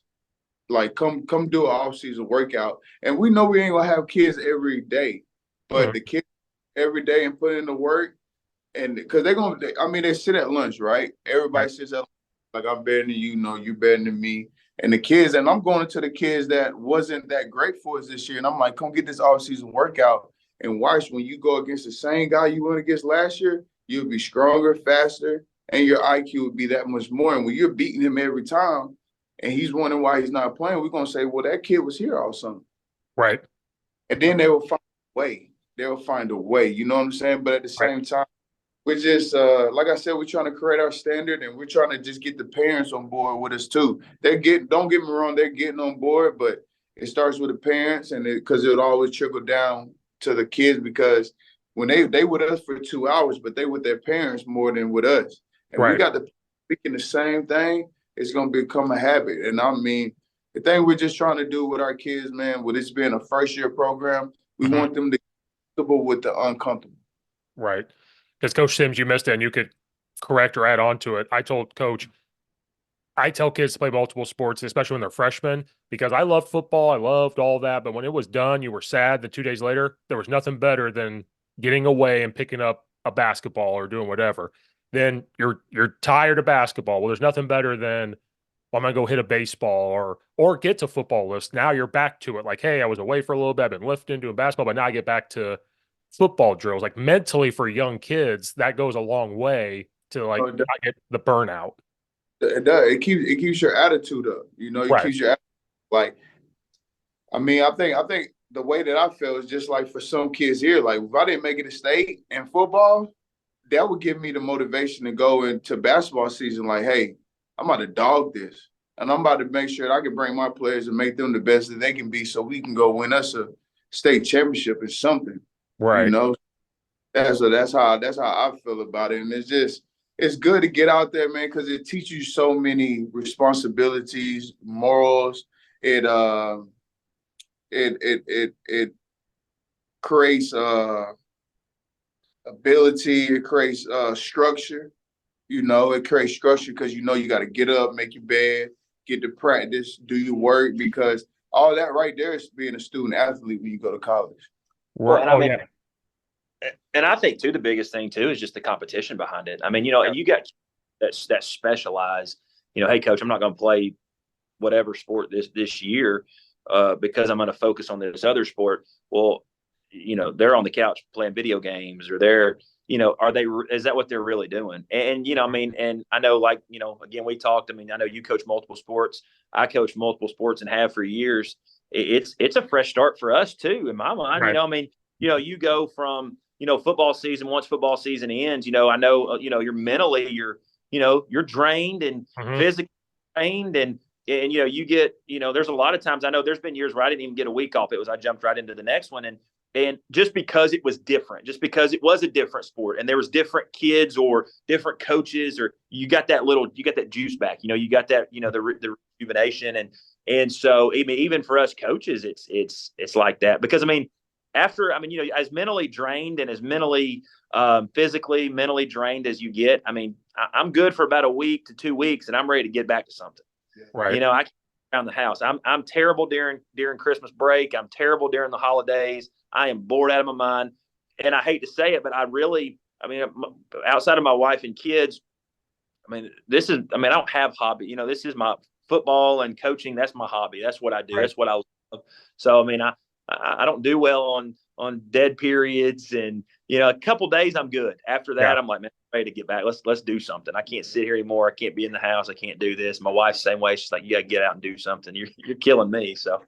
like come do an off-season workout. And we know we ain't gonna have kids every day, but the kids every day and put in the work, and because they sit at lunch, right? Everybody sits at lunch, like, I'm better than you, you better than me. And the kids, and I'm going to the kids that wasn't that great for us this year, and I'm like, come get this off-season workout and watch when you go against the same guy you went against last year, you'll be stronger, faster, and your IQ would be that much more. And when you're beating him every time and he's wondering why he's not playing, we're going to say, well, that kid was here all summer. Right. And then they will find a way. They'll find a way. You know what I'm saying? But at the same time, we're just, like I said, we're trying to create our standard, and we're trying to just get the parents on board with us too. Don't get me wrong, they're getting on board, but it starts with the parents, and because it'll always trickle down to the kids, because when they with us for 2 hours, but they with their parents more than with us. And we got the speaking the same thing, it's going to become a habit. And I mean, the thing we're just trying to do with our kids, man, with this being a first-year program, we want them to get comfortable with the uncomfortable. Right. Because Coach Sims, you missed it, and you could correct or add on to it. I told Coach, I tell kids to play multiple sports, especially when they're freshmen, because I loved football. I loved all that. But when it was done, you were sad that 2 days later, there was nothing better than getting away and picking up a basketball or doing whatever. Then you're tired of basketball. Well, there's nothing better than, well, I'm going to go hit a baseball or get to football list. Now you're back to it. Like, hey, I was away for a little bit. I've been lifting, doing basketball, but now I get back to football drills. Like mentally for young kids, that goes a long way to not get the burnout. It does. It keeps your attitude up. It keeps your attitude. Like, I mean, I think the way that I feel is just like for some kids here, like if I didn't make it to state in football, that would give me the motivation to go into basketball season. Like, hey, I'm about to dog this, and I'm about to make sure that I can bring my players and make them the best that they can be, so we can go win us a state championship or something. Right. That's how I feel about it. And it's good to get out there, man, because it teaches you so many responsibilities, morals. It creates ability. It creates structure. It creates structure because you got to get up, make your bed, get to practice, do your work, because all that right there is being a student athlete when you go to college. Well, and and I think too, the biggest thing too is just the competition behind it. I mean, and you got that specialize. Hey, coach, I'm not going to play whatever sport this year because I'm going to focus on this other sport. Well, they're on the couch playing video games, or they're, is that what they're really doing? And and I know, like, again, we talked. I mean, I know you coach multiple sports. I coach multiple sports and have for years. It's a fresh start for us too, in my mind. Right. You go from football season. Once football season ends, I know you're mentally you're drained and physically drained, and you get there's a lot of times, I know there's been years where I didn't even get a week off. I jumped right into the next one, and just because it was different, just because it was a different sport, and there was different kids or different coaches, or you got that juice back, you got that the rejuvenation, and so even for us coaches, it's like that, because as mentally drained and as physically mentally drained as you get, I'm good for about a week to 2 weeks, and I'm ready to get back to something. Right. I can't around the house. I'm terrible during Christmas break. I'm terrible during the holidays. I am bored out of my mind. And I hate to say it, but outside of my wife and kids, I don't have hobby. This is my football and coaching, that's my hobby. That's what I do. Right. That's what I love. So, I mean, I don't do well on dead periods, and a couple days I'm good. After that, I'm like, man, I'm ready to get back. Let's do something. I can't sit here anymore. I can't be in the house. I can't do this. My wife's the same way. She's like, you got to get out and do something. You're killing me. So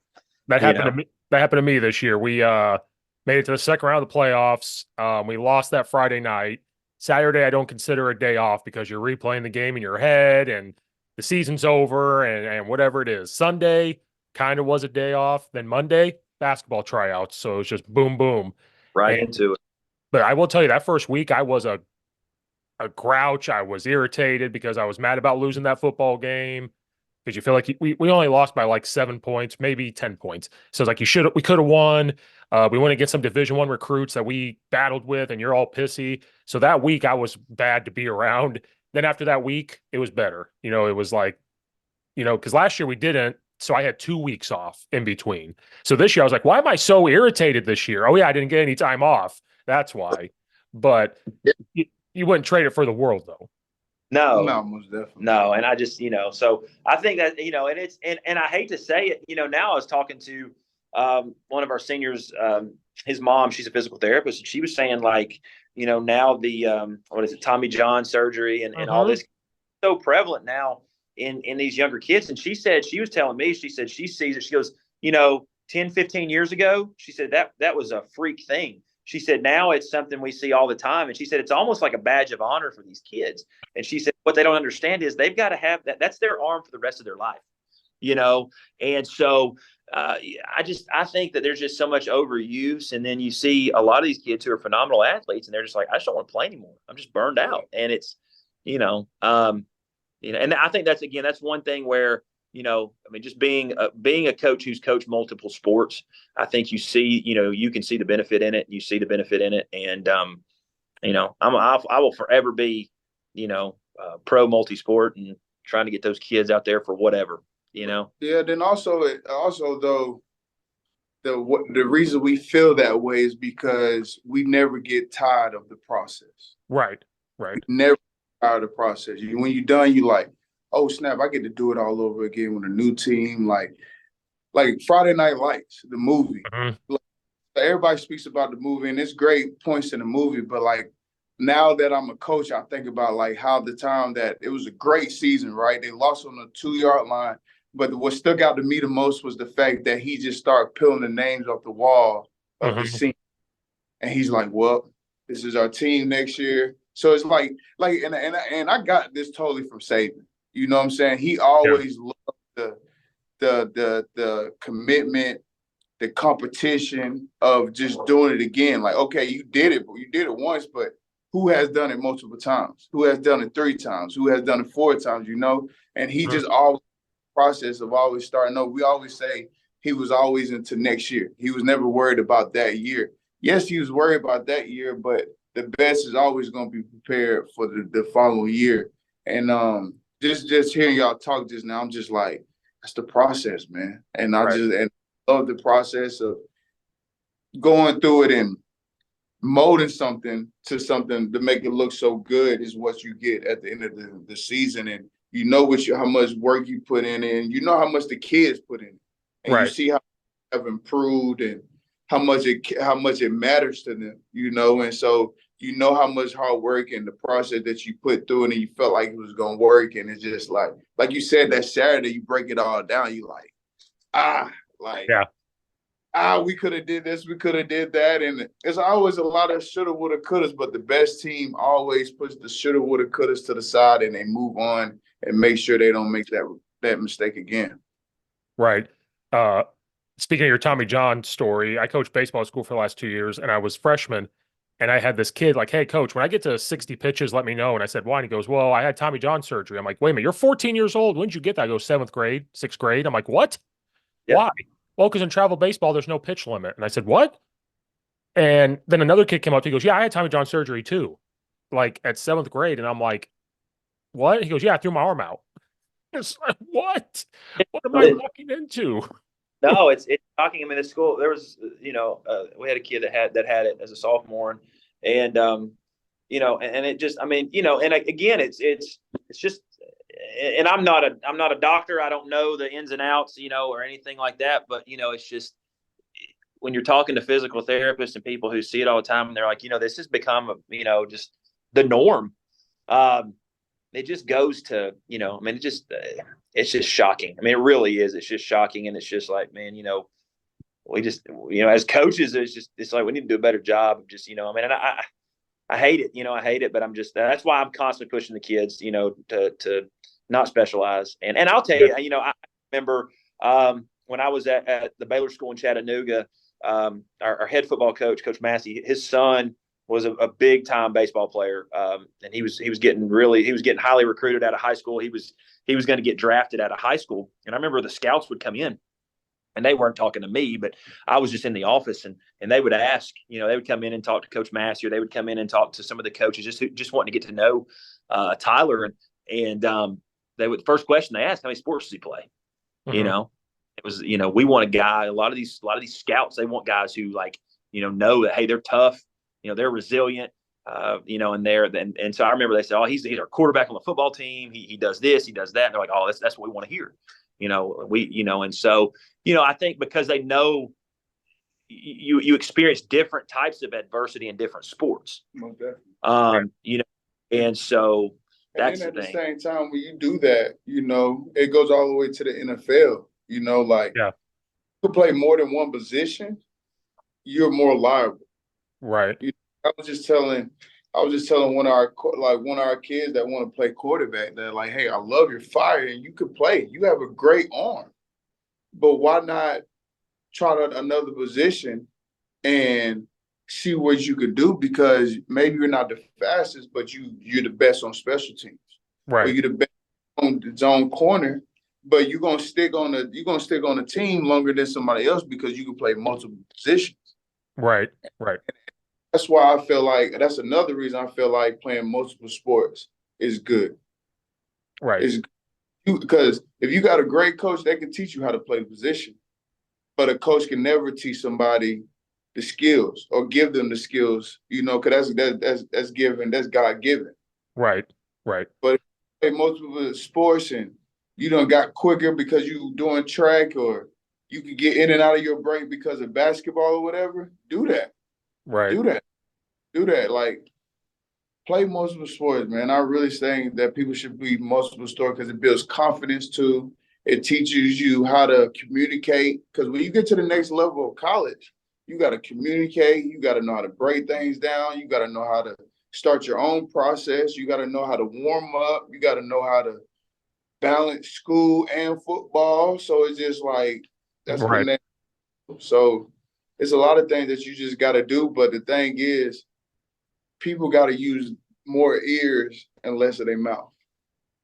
that happened to me. That happened to me this year. We made it to the second round of the playoffs. We lost that Friday night. Saturday, I don't consider a day off because you're replaying the game in your head and the season's over and whatever it is. Sunday kind of was a day off. Then Monday, basketball tryouts. So it was just boom, boom. Right into it. But I will tell you, that first week, I was a grouch. I was irritated because I was mad about losing that football game because you feel like we only lost by like 7 points, maybe 10 points. So it's like we could have won. We went against some Division I recruits that we battled with, and you're all pissy. So that week I was bad to be around. Then after that week, it was better. It was like, because last year we didn't. So I had 2 weeks off in between. So this year I was like, why am I so irritated this year? Oh yeah, I didn't get any time off. That's why. But you wouldn't trade it for the world, though. No, most definitely. No. And I just, so I think that, and it's, and I hate to say it, now I was talking to one of our seniors, his mom, she's a physical therapist. And she was saying like, now the, what is it, Tommy John surgery and all this so prevalent now in these younger kids. And she was telling me, she said, she sees it. She goes, 10, 15 years ago, she said that was a freak thing. She said, now it's something we see all the time. And she said, it's almost like a badge of honor for these kids. And she said, what they don't understand is they've got to have that. That's their arm for the rest of their life, And so I think that there's just so much overuse. And then you see a lot of these kids who are phenomenal athletes and they're just like, I just don't want to play anymore. I'm just burned out. And it's, and I think that's one thing where, just being a coach who's coached multiple sports, I think you see, you can see the benefit in it. You see the benefit in it. And, I will forever be, pro multi-sport and trying to get those kids out there for whatever, Yeah. Then also though, the reason we feel that way is because we never get tired of the process. Right. We never get tired of the process. When you're done, you like, oh snap, I get to do it all over again with a new team. Like Friday Night Lights, the movie. Like, everybody speaks about the movie and it's great points in the movie, but like now that I'm a coach, I think about like how the time that it was a great season, right? They lost on the 2-yard line, but what stuck out to me the most was the fact that he just started peeling the names off the wall of the scene. And he's like, well, this is our team next year. So it's like, and I got this totally from Saban. You know what I'm saying? He always loved the commitment, the competition of just doing it again. Like, okay, you did it once, but who has done it multiple times? Who has done it 3 times? Who has done it 4 times? And he just always process of always starting over. We always say he was always into next year. He was never worried about that year. Yes, he was worried about that year, but the best is always going to be prepared for the following year. And just hearing y'all talk just now, I'm just like, that's the process, man. And I love the process of going through it and molding something to make it look so good is what you get at the end of the season. And how much work you put in, and how much the kids put in. And you see how they have improved and how much it matters to them, and so how much hard work and the process that you put through it and you felt like it was gonna work. And it's just like you said, that Saturday you break it all down, you like, we could have did this, we could have did that. And it's always a lot of shoulda, woulda, couldas, but the best team always puts the shoulda, woulda, couldas to the side and they move on and make sure they don't make that mistake again. Right. Speaking of your Tommy John story, I coached baseball at school for the last 2 years, and I was freshman, and I had this kid like, hey, coach, when I get to 60 pitches, let me know. And I said, why? And he goes, well, I had Tommy John surgery. I'm like, wait a minute, you're 14 years old. When did you get that? I go, 7th grade, 6th grade. I'm like, what? Yeah. Why? Well, because in travel baseball, there's no pitch limit. And I said, what? And then another kid came up. He goes, yeah, I had Tommy John surgery too, like at 7th grade. And I'm like, what? He goes, yeah, I threw my arm out. It's like, what? What am I walking into? No, it's shocking. I mean, the school, there was, we had a kid that had it as a sophomore, and and it just, I mean, and again, it's just, and I'm not a doctor. I don't know the ins and outs, or anything like that. But it's just when you're talking to physical therapists and people who see it all the time, and they're like, this has become, just the norm. It just goes to, it's just shocking. I mean, it really is. It's just shocking, and it's just like, man, we just, as coaches, it's like we need to do a better job of just, and I hate it, I hate it, but that's why I'm constantly pushing the kids, to not specialize. And I'll tell you, I remember when I was at the Baylor School in Chattanooga, our head football coach, Coach Massey, his son was a big time baseball player. And he was getting highly recruited out of high school. He was going to get drafted out of high school. And I remember the scouts would come in, and they weren't talking to me, but I was just in the office, and they would ask, they would come in and talk to Coach Massey, or they would come in and talk to some of the coaches just wanting to get to know Tyler. And the first question they asked, how many sports does he play? Mm-hmm. It was, we want a guy, a lot of these scouts, they want guys who know that, hey, they're tough, they're resilient, and so I remember they said, oh, he's our quarterback on the football team. He does this, he does that. And they're like, oh, that's what we want to hear. And so, I think because they know you experience different types of adversity in different sports. And so that's and then the at thing. the same time, when you do that, it goes all the way to the NFL. You could play more than one position, you're more liable. Right. I was just telling one of our kids that want to play quarterback that, like, hey, I love your fire and you could play. You have a great arm, but why not try out another position and see what you could do? Because maybe you're not the fastest, but you're the best on special teams, right? Or you're the best on the zone corner, but you're gonna stick on the team longer than somebody else because you can play multiple positions. Right. That's why I feel like that's another reason I feel like playing multiple sports is good. Right. Because if you got a great coach, they can teach you how to play the position, but a coach can never teach somebody the skills or give them the skills, because that's given, that's God given. Right. But if you play multiple sports and you done got quicker because you doing track, or you can get in and out of your break because of basketball or whatever, do that. Right. Do that. Like, play multiple sports, man. I really think that people should be multiple sports because it builds confidence too. It teaches you how to communicate. Because when you get to the next level of college, you got to communicate. You got to know how to break things down. You got to know how to start your own process. You got to know how to warm up. You got to know how to balance school and football. So it's just like, that's right. the next. So it's a lot of things that you just got to do. But the thing is, people got to use more ears and less of their mouth.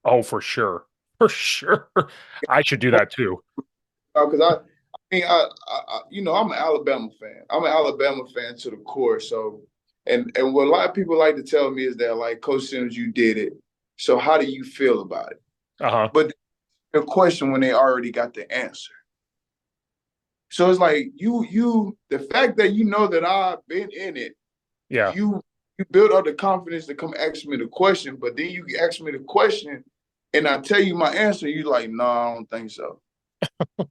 Oh, for sure. I should do that too. Because I'm an Alabama fan. I'm an Alabama fan to the core. So, and what a lot of people like to tell me is that, like, Coach Sims, you did it. So how do you feel about it? Uh-huh. But the question when they already got the answer. So it's like the fact that that I've been in it. Yeah. You build up the confidence to come ask me the question, but then you ask me the question and I tell you my answer, you're like, no, I don't think so. But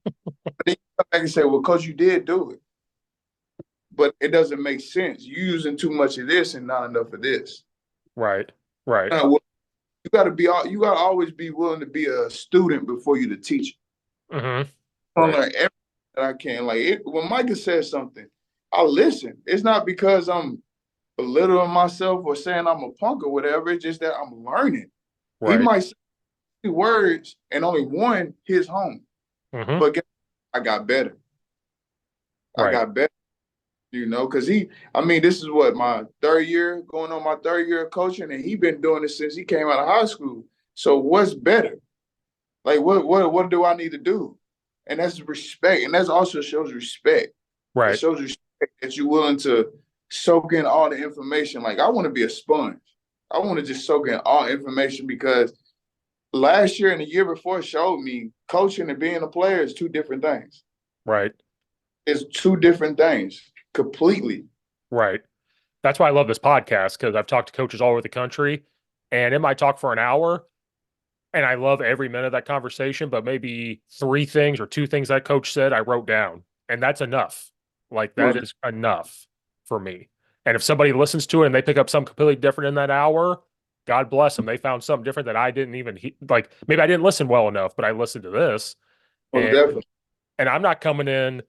then you come back and say, well, Coach, you did do it. But it doesn't make sense. You're using too much of this and not enough of this. Right. You gotta always be willing to be a student before you're the teacher. Mm-hmm. I learn everything that I can. When Micah says something, I listen. It's not because I'm belittling myself or saying I'm a punk or whatever. It's just that I'm learning. Right. He might say words and only one hits home. Mm-hmm. But I got better. Right. I got better, because this is what, my third year, going on my third year of coaching, and he been doing this since he came out of high school. So what's better? Like, what do I need to do? And that's respect. And that also shows respect. Right. It shows respect that you're willing to soak in all the information. Like, I want to be a sponge. I want to just soak in all information, because last year and the year before showed me coaching and being a player is two different things. Right. It's two different things completely. Right. That's why I love this podcast, because I've talked to coaches all over the country, and it might talk for an hour, and I love every minute of that conversation, but maybe 3 things or 2 things that coach said I wrote down, and that's enough. Like, that is enough for me. And if somebody listens to it and they pick up something completely different in that hour, God bless them. They found something different that I didn't even like. Maybe I didn't listen well enough, but I listened to this, Most and definitely. I'm not coming in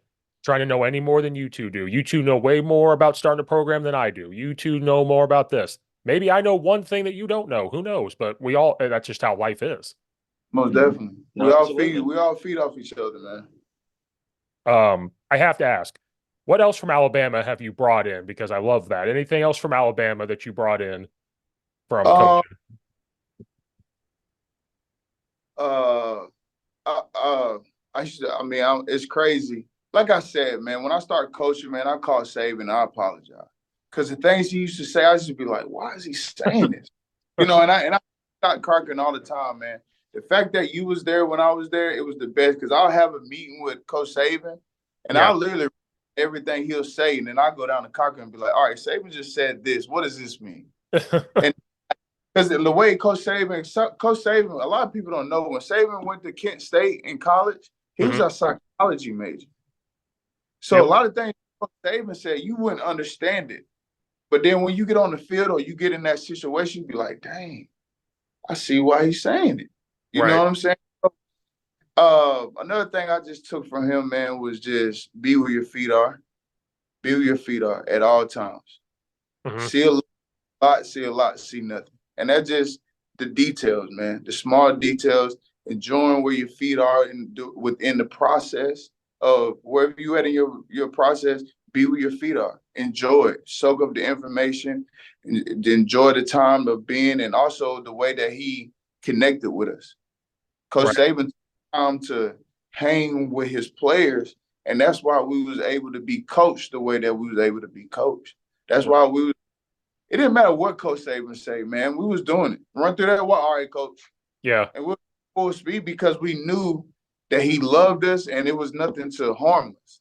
trying to know any more than you two do. You two know way more about starting a program than I do. You two know more about this. Maybe I know one thing that you don't know. Who knows? But that's just how life is. Most definitely. No, We all feed off each other, man. I have to ask, what else from Alabama have you brought in? Because I love that. Anything else from Alabama that you brought in from Uh, coaching? uh, it's crazy. Like I said, man, when I started coaching, man, I called Saban and I apologize. Because the things he used to say, I used to be like, why is he saying this? And I got Carkin all the time, man. The fact that you was there when I was there, it was the best. Because I'll have a meeting with Coach Saban, and Yeah. I'll literally everything he'll say, and then I go down to Carkin and be like, all right, Saban just said this. What does this mean? And because the way Coach Saban, a lot of people don't know, when Saban went to Kent State in college, he was a psychology major. So Yep. a lot of things Coach Saban said, you wouldn't understand it. But then when you get on the field or you get in that situation, you be like, dang, I see why he's saying it. You know Right. what I'm saying? Another thing I just took from him, man, was just be where your feet are. Be where your feet are at all times. Mhm. See a lot, see nothing. And that's just the details, man. The small details, enjoying where your feet are within the process of wherever you at in your process, be where your feet are. Enjoy it. Soak up the information, and enjoy the time of being, and also the way that he connected with us. Coach Right. Saban took time to hang with his players, and that's why we was able to be coached the way that we was able to be coached. That's why it didn't matter what Coach Saban say, man. We was doing it. Run through that wall, all right, coach. Yeah. And we were full speed because we knew that he loved us and it was nothing to harm us.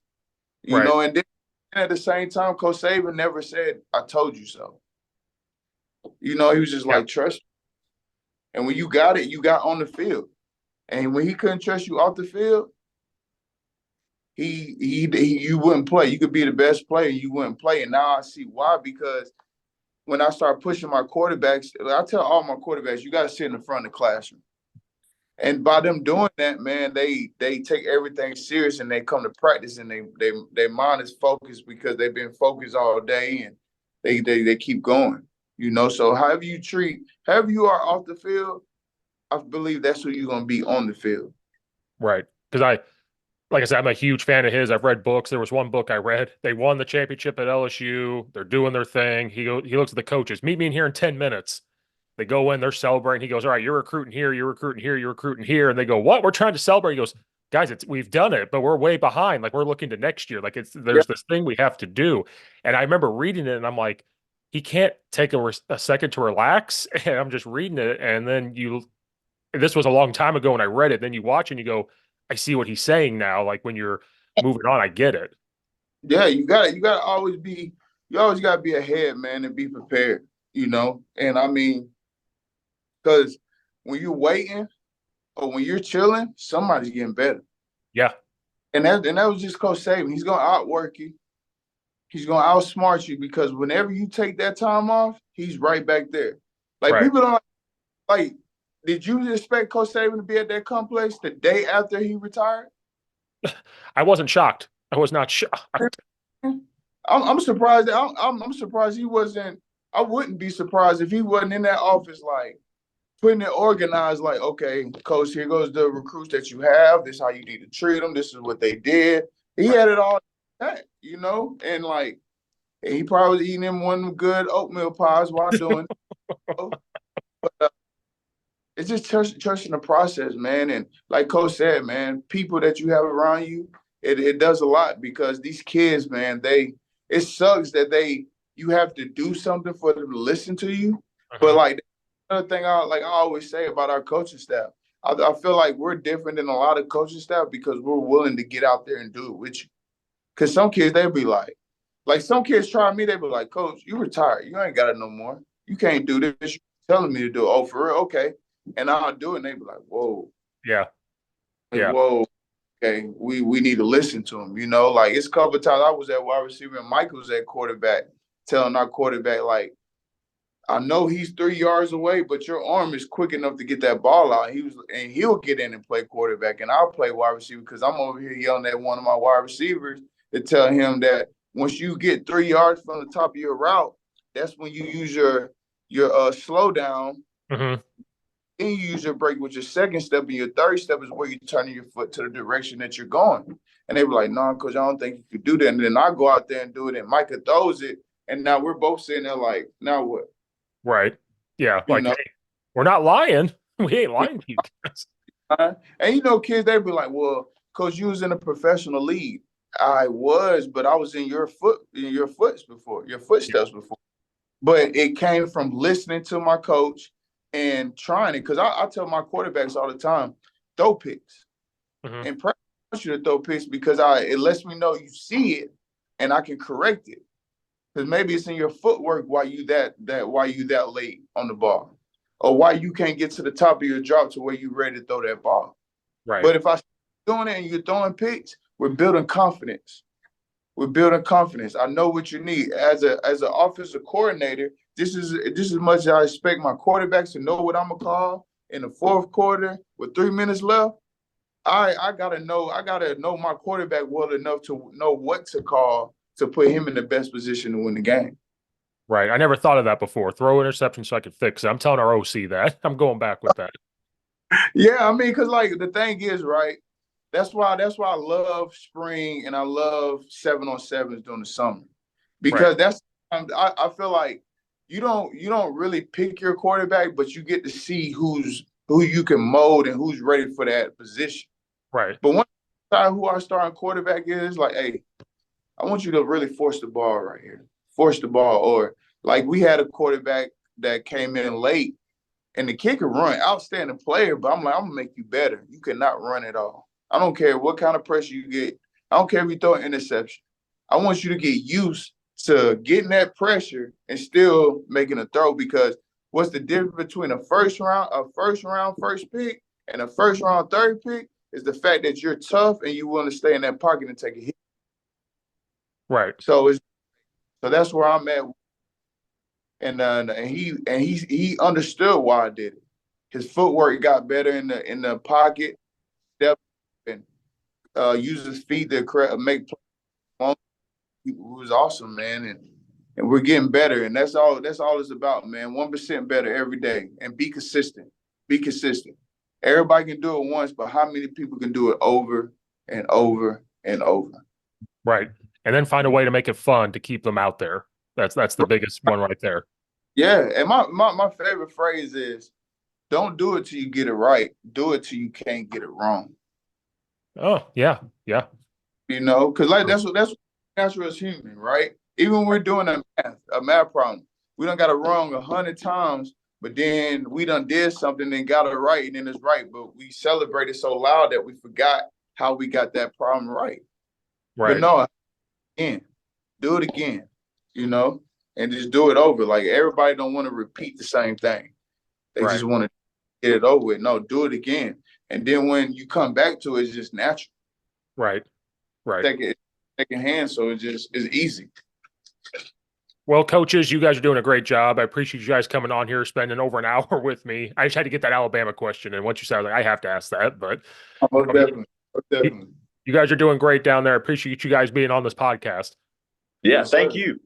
Right. And then at the same time, Coach Saban never said, I told you so. He was just Yeah. like, trust me. And when you got it, you got on the field. And when he couldn't trust you off the field, you wouldn't play. You could be the best player, you wouldn't play. And now I see why, because when I start pushing my quarterbacks, I tell all my quarterbacks, you got to sit in the front of the classroom. And by them doing that, man, they take everything serious and they come to practice and their mind is focused because they've been focused all day and they keep going. So however you are off the field, I believe that's who you're gonna be on the field. Right. Because like I said, I'm a huge fan of his. I've read books. There was one book I read. They won the championship at LSU. They're doing their thing. He looks at the coaches. Meet me in here in 10 minutes. They go in, they're celebrating. He goes, all right, you're recruiting here, you're recruiting here, you're recruiting here. And they go, what? We're trying to celebrate. He goes, guys, we've done it, but we're way behind. Like, we're looking to next year. Like, there's this thing we have to do. And I remember reading it and I'm like, he can't take a second to relax. And I'm just reading it. And then this was a long time ago when I read it. Then you watch and you go, I see what he's saying now. Like, when you're moving on, I get it. Yeah, you gotta always gotta be ahead, man, and be prepared. And I mean, because when you're waiting or when you're chilling, somebody's getting better. Yeah. And that was just Coach Saban. He's gonna outwork you. He's gonna outsmart you because whenever you take that time off, he's right back there. Like Right. people don't like. Did you expect Coach Saban to be at that complex the day after he retired? I wasn't shocked. I was not shocked. I'm surprised. I'm surprised he wasn't. I wouldn't be surprised if he wasn't in that office, like putting it organized. Like, okay, coach, here goes the recruits that you have. This is how you need to treat them. This is what they did. He had it all, and like he probably was eating him one good oatmeal pies while doing it. But it's just trusting the process, man. And like Coach said, man, people that you have around you, it does a lot because these kids, man, it sucks that you have to do something for them to listen to you. But like another thing I always say about our coaching staff, I feel like we're different than a lot of coaching staff because we're willing to get out there and do it with you. Because some kids, they'll be like some kids try me, they be like, Coach, you retired. You ain't got it no more. You can't do this. You're telling me to do it. Oh, for real? Okay. And I'll do it, and they be like, whoa. Yeah. Like, Yeah. whoa, okay, we need to listen to him, Like, it's a couple of times I was at wide receiver and Mike was at quarterback, telling our quarterback, like, I know he's 3 yards away, but your arm is quick enough to get that ball out. And he'll get in and play quarterback, and I'll play wide receiver because I'm over here yelling at one of my wide receivers to tell him that once you get 3 yards from the top of your route, that's when you use your slow down. Mm-hmm. Then you use your break with your second step, and your third step is where you're turning your foot to the direction that you're going. And they were like, "No, coach, I don't think you could do that." And then I go out there and do it, and Micah throws it, and now we're both sitting there like, "Now what?" Right. Yeah. You Like, know? hey, we're not lying. We ain't lying to you guys. And kids, they'd be like, "Well, coach, you was in a professional league." I was, but I was in your footsteps before. But it came from listening to my coach and trying it. Because I tell my quarterbacks all the time, throw picks. Mm-hmm. And pressure you to throw picks because it lets me know you see it and I can correct it. Because maybe it's in your footwork why you that late on the ball. Or why you can't get to the top of your drop to where you're ready to throw that ball. Right. But if I doing it and you're throwing picks, we're building confidence. We're building confidence. I know what you need. As an offensive coordinator, this is as much as I expect my quarterbacks to know what I'm gonna call in the fourth quarter with 3 minutes left. I gotta know my quarterback well enough to know what to call to put him in the best position to win the game. Right. I never thought of that before. Throw interception so I could fix it. I'm telling our OC that. I'm going back with that. Yeah, I mean, because like the thing is, right? That's why I love spring and I love 7-on-7s during the summer. Because Right. I feel like you don't really pick your quarterback, but you get to see who you can mold and who's ready for that position. Right. But once you decide who our starting quarterback is, like, hey, I want you to really force the ball right here. Force the ball. Or like we had a quarterback that came in late and the kid could run, outstanding player, but I'm like, I'm gonna make you better. You cannot run at all. I don't care what kind of pressure you get. I don't care if you throw an interception. I want you to get used to getting that pressure and still making a throw because what's the difference between a first round first pick and a first round third pick is the fact that you're tough and you want to stay in that pocket and take a hit. Right. So that's where I'm at. And he understood why I did it. His footwork got better in the pocket, step and use his feet to make plays. It was awesome, man, and we're getting better, and that's all it's about, man. 1% better every day, and be consistent. Be consistent. Everybody can do it once, but how many people can do it over and over and over? Right. And then find a way to make it fun to keep them out there. That's the biggest one right there. Yeah, and my favorite phrase is, "Don't do it till you get it right. Do it till you can't get it wrong." Oh, yeah. Yeah. Because like that's what natural as human, right? Even when we're doing a math problem, we done got it wrong 100 times, but then we done did something and got it right, and then it's right. But we celebrated so loud that we forgot how we got that problem right. Right. But no, again, do it again, and just do it over. Like everybody don't want to repeat the same thing. They just want to get it over with. No, do it again. And then when you come back to it, it's just natural. Right. Right. Second hand, so it's easy. Well, coaches, you guys are doing a great job. I appreciate you guys coming on here, spending over an hour with me. I just had to get that Alabama question, and once you said, I was like, I have to ask that. But Most definitely. You guys are doing great down there. I appreciate you guys being on this podcast. Yeah, thank you.